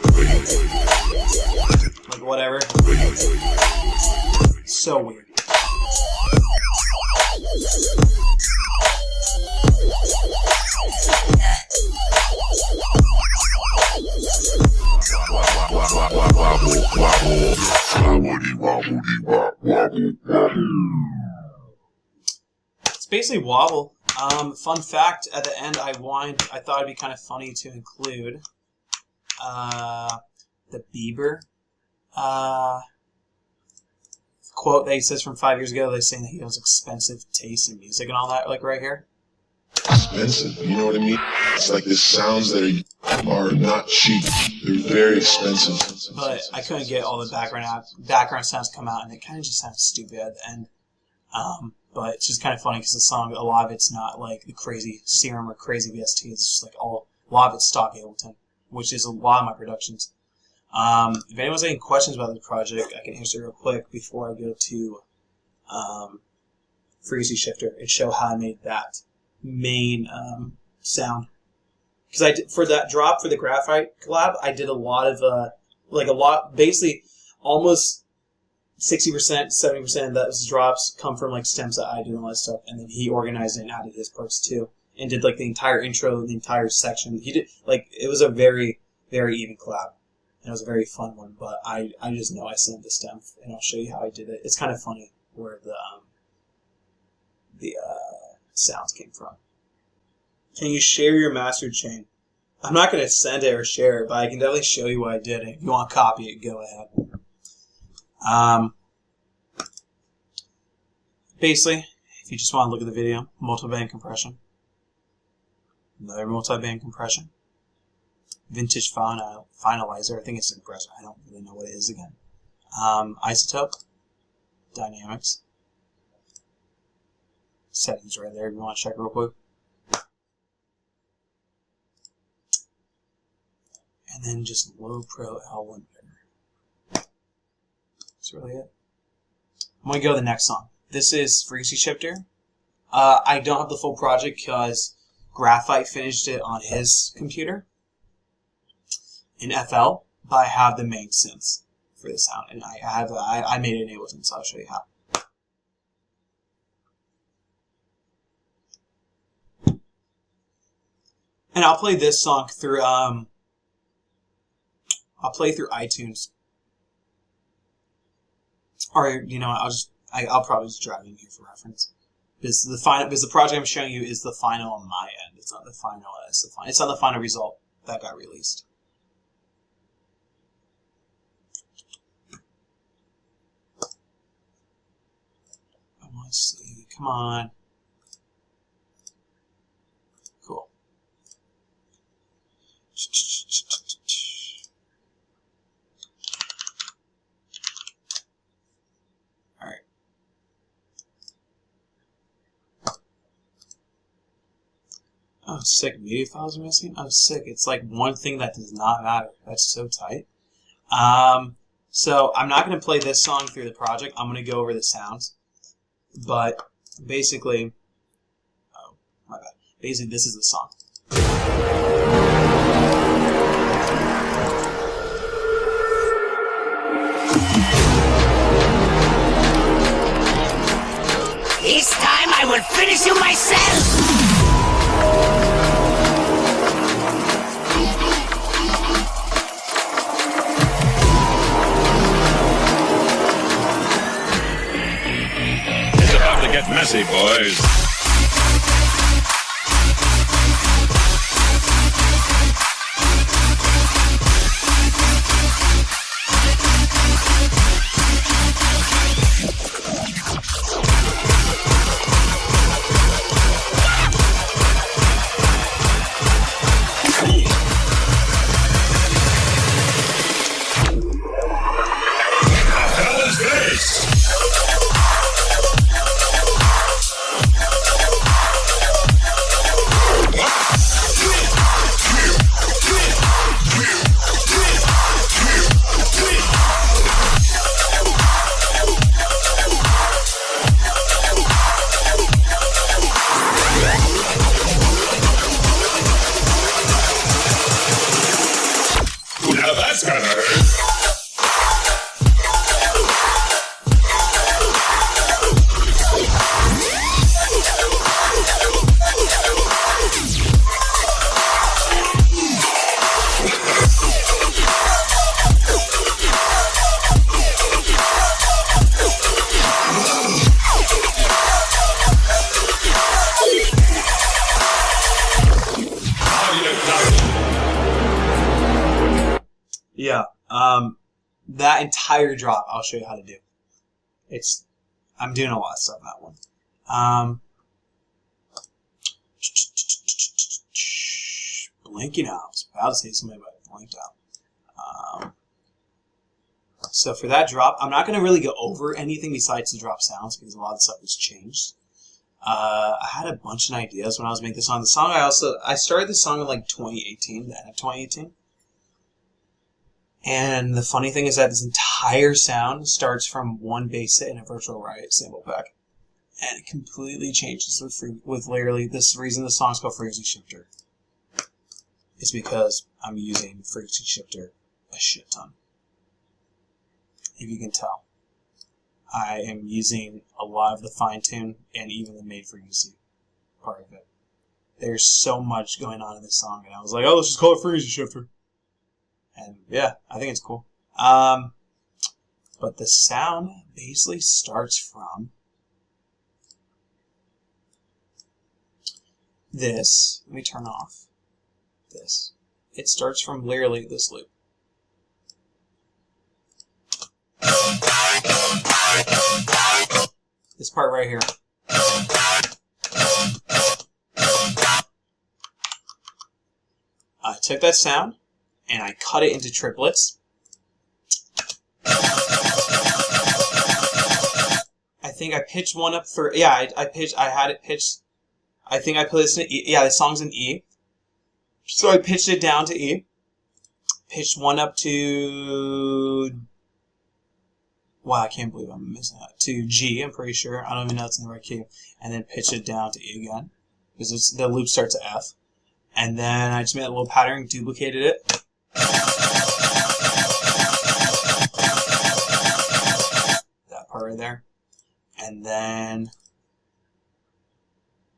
like whatever, so weird. It's basically wobble. Fun fact, at the end I thought it'd be kind of funny to include the Bieber quote that he says from 5 years ago. They're saying that he has expensive taste in music and all that, like right here. Expensive, you know what I mean? It's like the sounds that are not cheap. They're very expensive. But I couldn't get all the background sounds come out, and it kind of just sounds stupid at the end. But it's just kind of funny because the song, a lot of it's not like the crazy Serum or crazy VST. It's just like a lot of it's stock Ableton, which is a lot of my productions. If anyone has any questions about the project, I can answer real quick before I go to Frequency Shifter and show how I made that main sound. Because I did, for that drop for the Graphite collab, I did a lot of basically almost 60%, 70% of those drops come from like stems that I do and all that stuff, and then he organized it and added his parts too, and did like the entire intro, the entire section. He did like it was a very, very even collab, and it was a very fun one. But I just know I sent the stem, and I'll show you how I did it. It's kind of funny where the sounds came from. Can you share your master chain? I'm not going to send it or share it, but I can definitely show you what I did. If you want to copy it, go ahead. Basically, if you just want to look at the video, multi-band compression, another multi-band compression, vintage finalizer, I think it's a compressor, I don't really know what it is again, isotope, dynamics, settings right there if you want to check real quick, and then just low pro L limiter. That's really it. I'm going to go to the next song. This is Frequency Shifter. I don't have the full project because Graphite finished it on his computer in FL, but I have the main synths for the sound, and I made it in Ableton, so I'll show you how. And I'll play this song through I'll play through iTunes. Or, you know, I'll probably just drag it in here for reference. Because the project I'm showing you is the final on my end. It's not the final. It's not the final result that got released. I want to see. Come on. Cool. Oh, sick. Media files are missing? Oh, sick. It's like one thing that does not matter. That's so tight. So I'm not going to play this song through the project. I'm going to go over the sounds. But basically, oh, my bad. Basically, this is the song. This time I will finish you myself! It's about to get messy, boys. Now that's gonna hurt. Yeah, that entire drop, I'll show you how to do. I'm doing a lot of stuff in that one. Blanking out. I was about to say something about it, blanked out. So for that drop, I'm not going to really go over anything besides the drop sounds because a lot of the stuff has changed. I had a bunch of ideas when I was making this song. The song I started this song in like 2018, the end of 2018. And the funny thing is that this entire sound starts from one bass hit in a Virtual Riot sample pack. And it completely changes with literally this reason the song's called Frequency Shifter. It's because I'm using Frequency Shifter a shit ton. If you can tell. I am using a lot of the fine tune and even the made frequency part of it. There's so much going on in this song, and I was like, oh, let's just call it frequency shifter. And yeah, I think it's cool. But the sound basically starts from this. Let me turn off this. It starts from literally this loop. This part right here. I took that sound and I cut it into triplets. I think I pitched one up for, yeah, I had it pitched, I think I put this in E, yeah, the song's in E. So I pitched it down to E, pitched one up to, wow, I can't believe I'm missing that, to G, I'm pretty sure, I don't even know it's in the right key, and then pitched it down to E again, because the loop starts at F, and then I just made a little pattern, duplicated it, that part right there. And then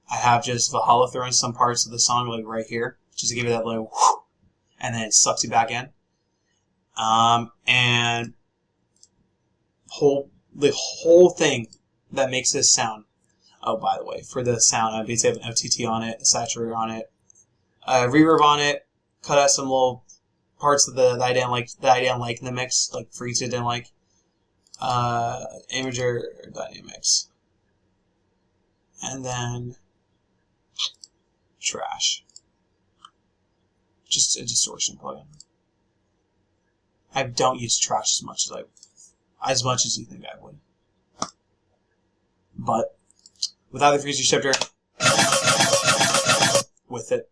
I have just Valhalla throwing some parts of the song like right here, just to give it that little whoosh, and then it sucks you back in. And the whole thing that makes this sound. Oh, by the way, for the sound, I basically have an OTT on it, a saturator on it, a reverb on it, cut out some little parts of that I didn't like in the mix, like frequency I didn't like. Imager dynamics, and then trash, just a distortion plugin. I don't use trash as much as you think I would, but without the frequency shifter, with it.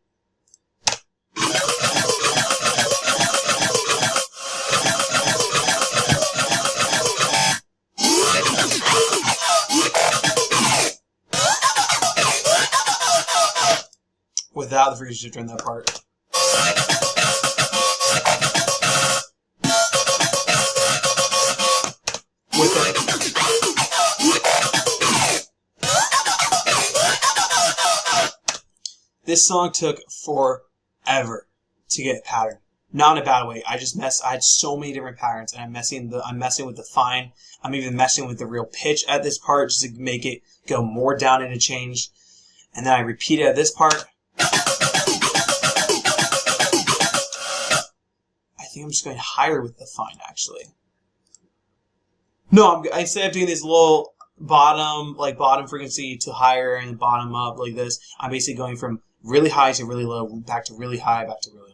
Without the frequency shifter in that part. With it. This song took forever to get a pattern. Not in a bad way. I had so many different patterns, and I'm messing with the fine. I'm even messing with the real pitch at this part just to make it go more down in a change. And then I repeat it at this part. I think I'm just going higher with the fine, actually. No, instead of doing this little bottom frequency to higher and bottom up like this, I'm basically going from really high to really low, back to really high, back to really low.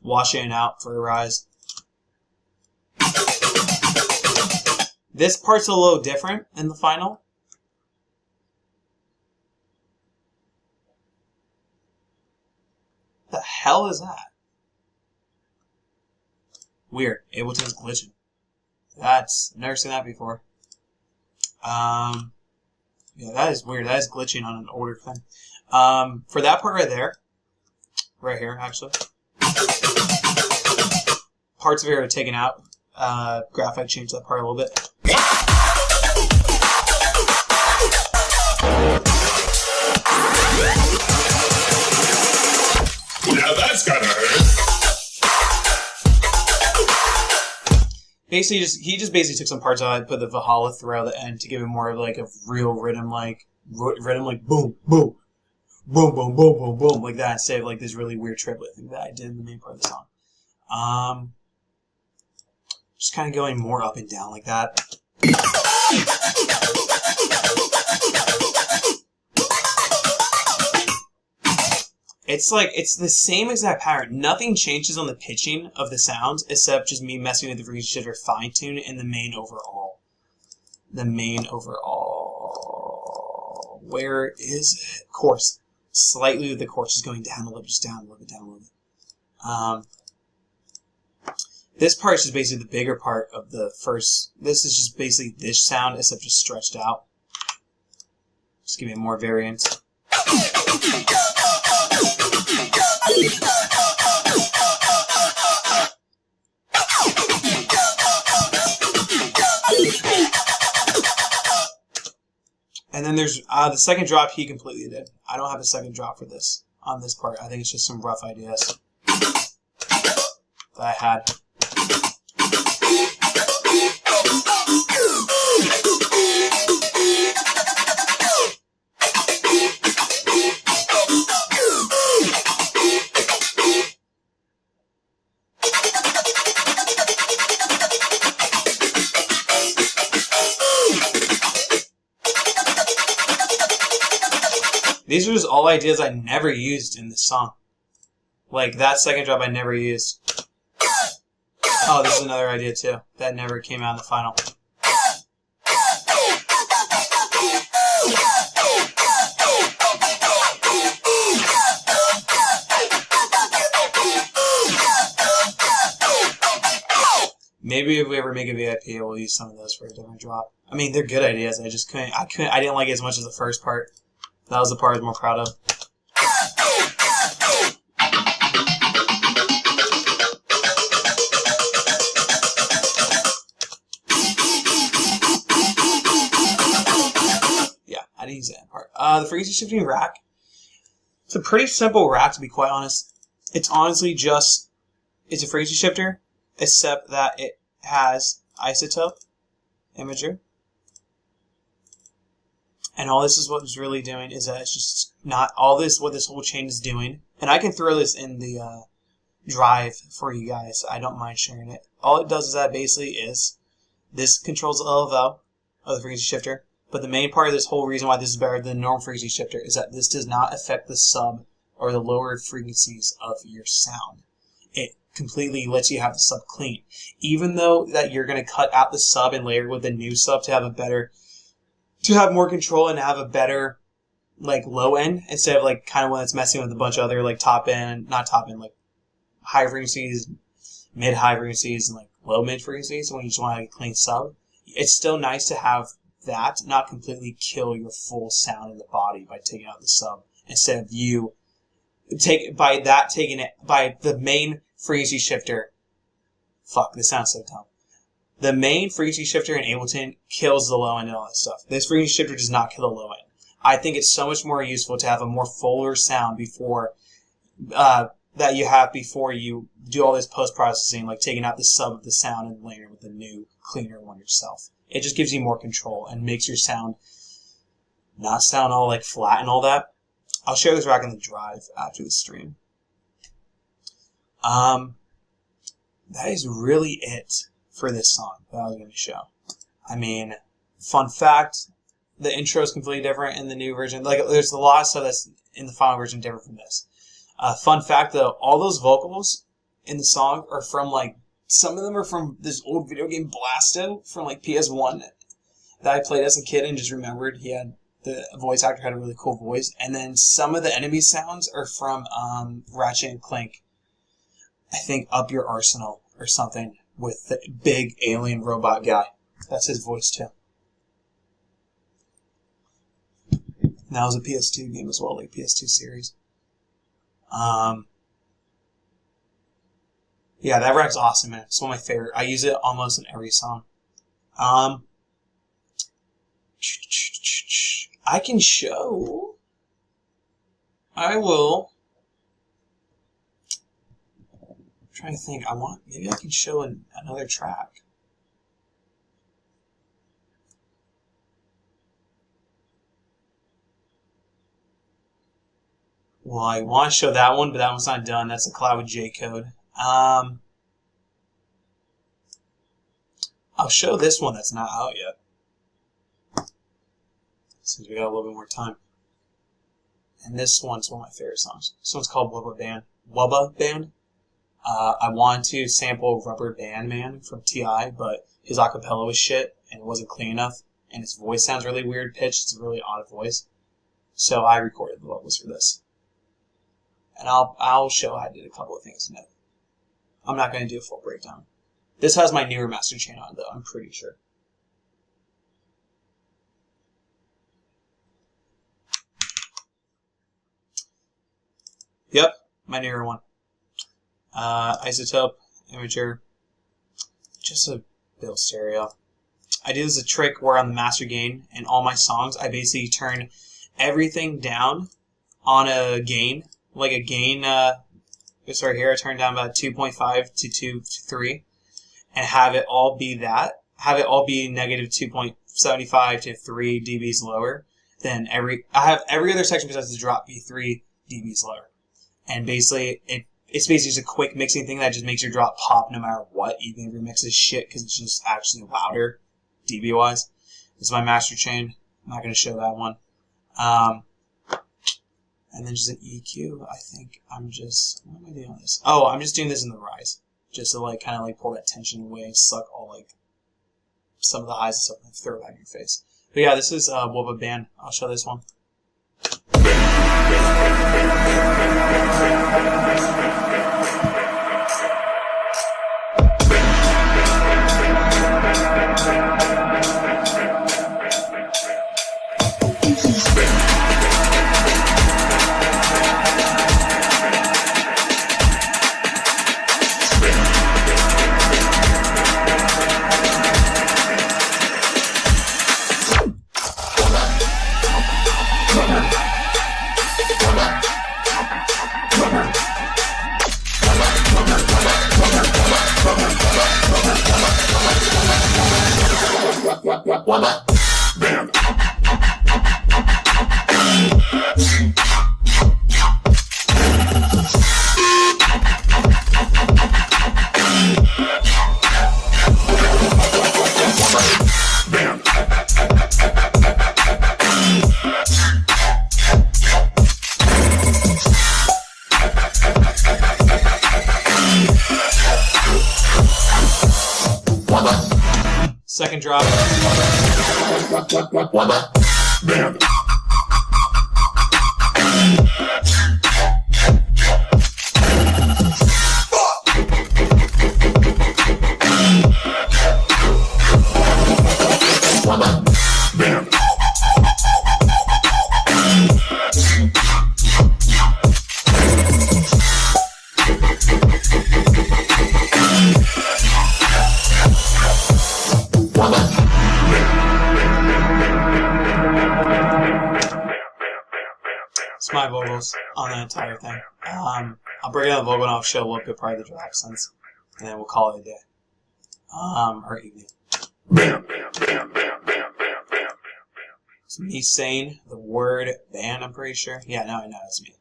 Washing it out for a rise. This part's a little different in the final. The hell is that? Weird. Ableton's glitching. I've never seen that before. Yeah, that is weird. That is glitching on an older thing. For that part right there, right here actually, parts of it are taken out. Graphite changed that part a little bit. Now that's gotta hurt. Basically, he just basically took some parts out and put the Valhalla throughout the end to give it more of like a real rhythm, like boom, boom, boom, boom, boom, boom, boom, like that, instead of like this really weird triplet thing that I did in the main part of the song. Just kind of going more up and down like that. It's the same exact pattern. Nothing changes on the pitching of the sounds except just me messing with the frequency shifter fine tune in the main overall. Where is it? Chorus. Slightly with the chorus is going down a little bit, just down a little bit, down a little bit. This part is just basically the bigger part of the first. This is just basically this sound except just stretched out. Just give me more variance. And then there's the second drop he completely did. I don't have a second drop for this on this part. I think it's just some rough ideas that I had. These are just all ideas I never used in this song. Like, that second drop I never used. Oh, this is another idea too. That never came out in the final. Maybe if we ever make a VIP, we'll use some of those for a different drop. I mean, they're good ideas. I just couldn't. I didn't like it as much as the first part. That was the part I was more proud of. Yeah, I didn't use that part. The frequency shifting rack. It's a pretty simple rack, to be quite honest. It's honestly just, it's a frequency shifter, except that it has isotope imager. And all this is what it's really doing is that it's just not all this, what this whole chain is doing. And I can throw this in the drive for you guys. I don't mind sharing it. All it does is that basically is this controls the LFO of the frequency shifter. But the main part of this whole reason why this is better than the normal frequency shifter is that this does not affect the sub or the lower frequencies of your sound. It completely lets you have the sub clean. Even though that you're going to cut out the sub and layer with the new sub to have a better, to have more control and have a better like low end instead of like kind of one that's messing with a bunch of other like top end, not top end, like high frequencies, mid high frequencies, and like low mid frequencies when you just want a clean sub. It's still nice to have that not completely kill your full sound in the body by taking out the sub instead of you taking it by the main frequency shifter. Fuck, this sounds so dumb. The main frequency shifter in Ableton kills the low end and all that stuff. This frequency shifter does not kill the low end. I think it's so much more useful to have a more fuller sound before that you have before you do all this post-processing, like taking out the sub of the sound and layering with the new, cleaner one yourself. It just gives you more control and makes your sound not sound all like flat and all that. I'll share this rack in the drive after the stream. That is really it for this song that I was going to show. I mean, fun fact, the intro is completely different in the new version. Like, there's a lot of stuff that's in the final version different from this. Fun fact, though, all those vocals in the song are from, like, some of them are from this old video game Blasto from, like, PS1 that I played as a kid and just remembered the voice actor had a really cool voice. And then some of the enemy sounds are from Ratchet and Clank. I think Up Your Arsenal or something with the big alien robot guy. That's his voice, too. And that was a PS2 game as well, like PS2 series. Yeah, that rack's awesome, man. It's one of my favorite. I use it almost in every song. I can show. I will. I'm trying to think. Maybe I can show another track. Well, I want to show that one, but that one's not done. That's a collab with J-Code. I'll show this one that's not out yet, since we got a little bit more time. And this one's one of my favorite songs. This one's called Wubba Band. Wubba Band. I wanted to sample Rubber Band Man from T.I., but his acapella was shit, and it wasn't clean enough, and his voice sounds really weird pitched. It's a really odd voice. So I recorded the vocals for this. And I'll show I did a couple of things in it. I'm not going to do a full breakdown. This has my newer master chain on, though, I'm pretty sure. Yep, my newer one. Isotope, Imager, just a bill stereo. I do this a trick where on the master gain in all my songs, I basically turn everything down on a gain, like a gain, this right here, I turn down about 2.5 to 2 to 3, and have it all be that. Have it all be negative 2.75 to 3 dBs lower than I have every other section besides the drop be 3 dBs lower. And basically, it's basically just a quick mixing thing that just makes your drop pop no matter what, even if your mix is shit, because it's just actually louder, dB-wise. This is my master chain. I'm not going to show that one. And then just an EQ, I think I'm just, what am I doing on this? Oh, I'm just doing this in the rise. Just to like, kind of like pull that tension away, suck all like, some of the highs and stuff, and throw it back in your face. But yeah, this is Wubba Band. I'll show this one. Band. Second drop. Band. Band. It's my vocals on the entire thing. I'll break down the vocal and I'll show what good part of the drop sense, and then we'll call it a day. Or evening. It's me saying the word band, I'm pretty sure. Yeah, now I know it's me.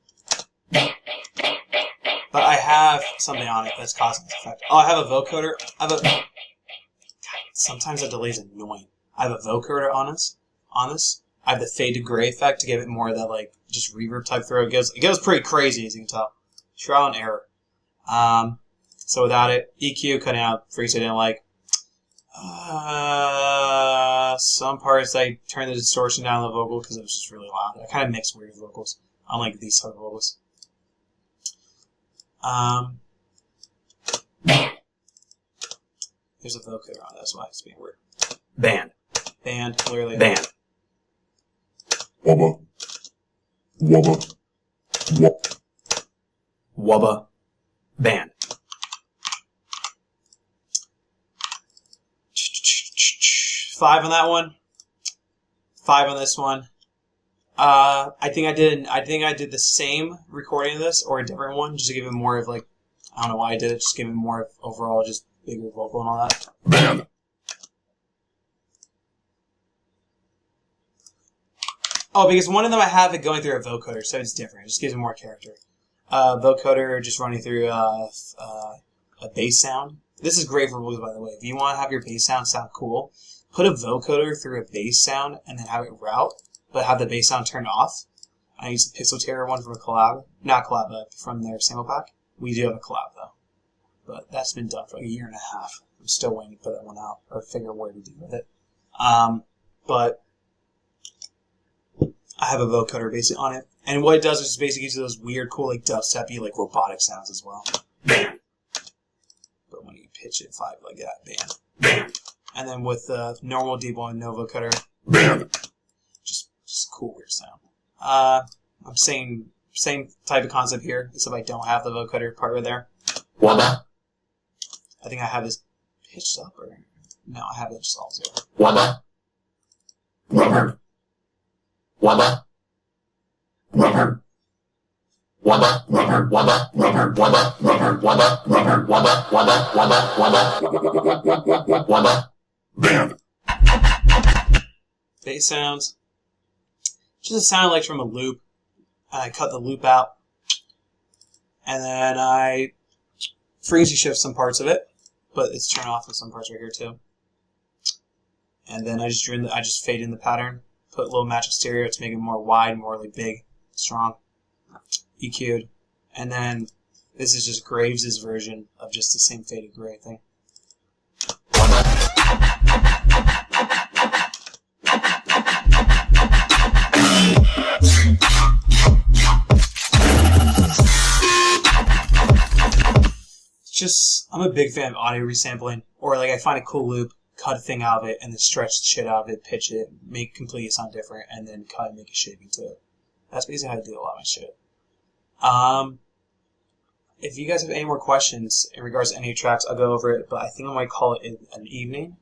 But I have something on it that's causing this effect. Oh, I have a vocoder. God, sometimes that delay is annoying. I have a vocoder on this. I have the fade to gray effect to give it more of that like just reverb type throw. It goes pretty crazy, as you can tell. Trial and error. So without it, EQ cutting out freaks I didn't like. Some parts I turned the distortion down on the vocal because it was just really loud. I kind of mix weird vocals, unlike these type of vocals. There's a vocoder on. That's why it's being weird. Band, clearly. Band. Wubba. Wubba. Band. Five on that one. 5 on this one. I think I did the same recording of this or a different one just to give it more of like, I don't know why I did it, just give it more of overall just bigger vocal and all that. Band. Oh, because one of them I have it going through a vocoder, so it's different. It just gives it more character. Vocoder just running through a bass sound. This is great for vocals, by the way. If you want to have your bass sound cool, put a vocoder through a bass sound and then have it route, but have the bass sound turned off. I use the Pixel Terror one from a collab. Not collab, but from their sample pack. We do have a collab, though. But that's been done for like a year and a half. I'm still waiting to put that one out, or figure out where to do with it. But I have a vocoder basically on it. And what it does is basically gives you those weird, cool, like dubstep-y, like robotic sounds as well. Bam. But when you pitch it 5 like that, bam. Bam. And then with the normal D1 and no vocoder, Bam. just cool weird sound. I'm saying same type of concept here, except I don't have the vocoder part right there. Wada, I think I have this pitched up, or no, I have it just all zero. wada, rubber, wada, rubber. Wada, rubber, wada, rubber, wada, rubber, wada, rubber, wada, wada, wada, wada, band. Bass sounds. Just a sound like from a loop. And I cut the loop out. And then I frequency shift some parts of it, but it's turned off in some parts right here too. And then I just fade in the pattern, put a little match of stereo to make it more wide, more like big, strong. EQ'd, and then this is just Graves' version of just the same faded gray thing. It's just, I'm a big fan of audio resampling, or like I find a cool loop, cut a thing out of it, and then stretch the shit out of it, pitch it, make it completely sound different, and then cut and make a shape into it. That's basically how I do a lot of my shit. If you guys have any more questions in regards to any tracks, I'll go over it, but I think I might call it an evening.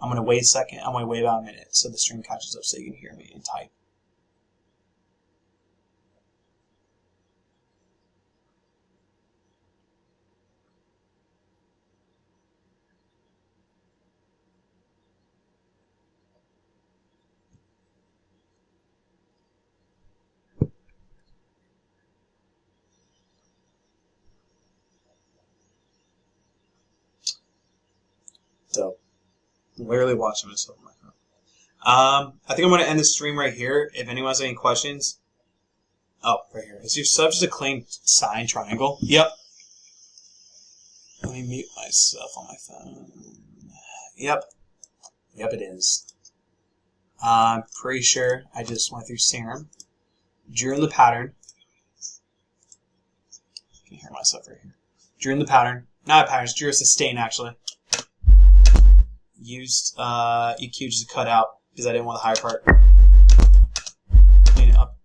I'm going to wait a second. I'm going to wait about a minute so the stream catches up so you can hear me and type. So, literally watching myself on my phone. I think I'm going to end the stream right here. If anyone has any questions. Oh, right here. Is your sub just a clean sine triangle? Yep. Let me mute myself on my phone. Yep. Yep, it is. I'm pretty sure I just went through Serum. Drew in the pattern. I can hear myself right here. Drew in the pattern. Not a pattern, drew a sustain actually. Used EQ just to cut out because I didn't want the higher part. Clean it up.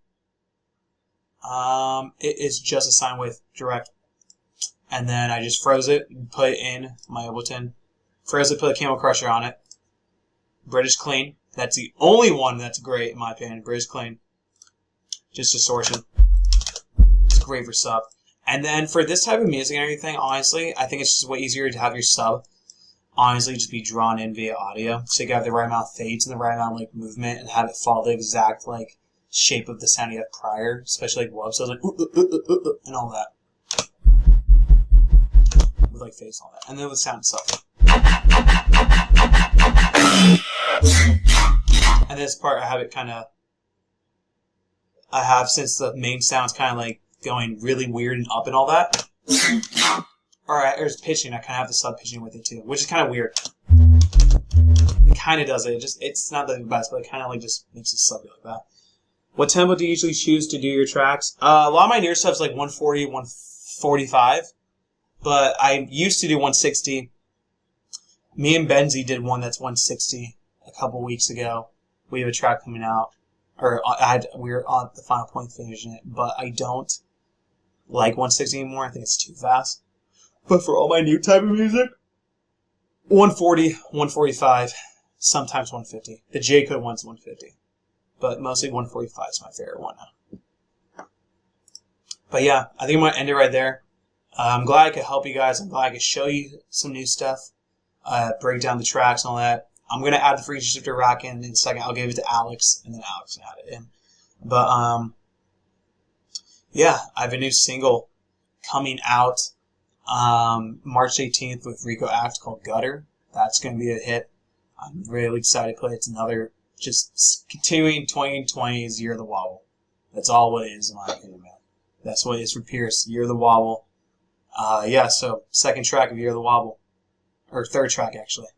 It is just a sine wave direct. And then I just froze it and put it in my Ableton. Froze it, put a Camel Crusher on it. British Clean. That's the only one that's great in my opinion. British Clean. Just distortion. It's great for sub. And then for this type of music and everything, honestly, I think it's just way easier to have your sub honestly just be drawn in via audio. So you can have the right amount of fades and the right amount of like movement and have it follow the exact like shape of the sound you had prior, especially like wub. So I was like and all that. With like fades and all that. And then the sound itself. And this part I have it kinda since the main sound's kinda like going really weird and up and all that. Alright, there's pitching. I kind of have the sub pitching with it too, which is kind of weird. It kind of does it. It's not the best, but it kind of like just makes it sub like that. What tempo do you usually choose to do your tracks? A lot of my newer stuff's like 140, 145, but I used to do 160. Me and Benzie did one that's 160 a couple weeks ago. We have a track coming out, or we were on the final point finishing it, but I don't like 160 anymore. I think it's too fast. But for all my new type of music, 140, 145, sometimes 150. The J-Code one's 150. But mostly 145 is my favorite one now. But yeah, I think I'm going to end it right there. I'm glad I could help you guys. I'm glad I could show you some new stuff. Break down the tracks and all that. I'm going to add the frequency shifter rack in a second. I'll give it to Alex, and then Alex can add it in. But, yeah, I have a new single coming out March 18th with Rico Act called Gutter. That's going to be a hit. I'm really excited to play it. It's another, just continuing 2020's Year of the Wobble. That's all what it is, in my opinion, man. That's what it is for Pierce, Year of the Wobble. Yeah, so second track of Year of the Wobble. Or third track, actually.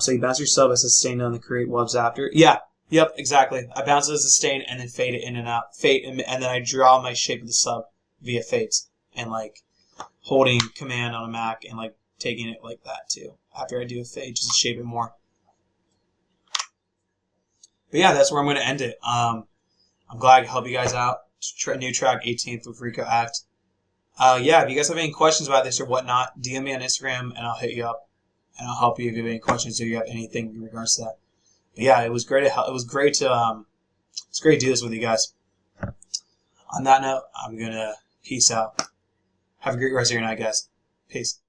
So you bounce your sub as sustain on the create wubs after. Yeah, yep, exactly. I bounce it as sustain and then fade it in and out. And then I draw my shape of the sub via fades. And like holding command on a Mac and like taking it like that too. After I do a fade, just to shape it more. But yeah, that's where I'm going to end it. I'm glad I could help you guys out. new track 18th with Rico Act. Yeah, if you guys have any questions about this or whatnot, DM me on Instagram and I'll hit you up and I'll help you if you have any questions or you have anything in regards to that. But yeah, it was great. It's great to do this with you guys. On that note, I'm gonna peace out. Have a great rest of your night, guys. Peace.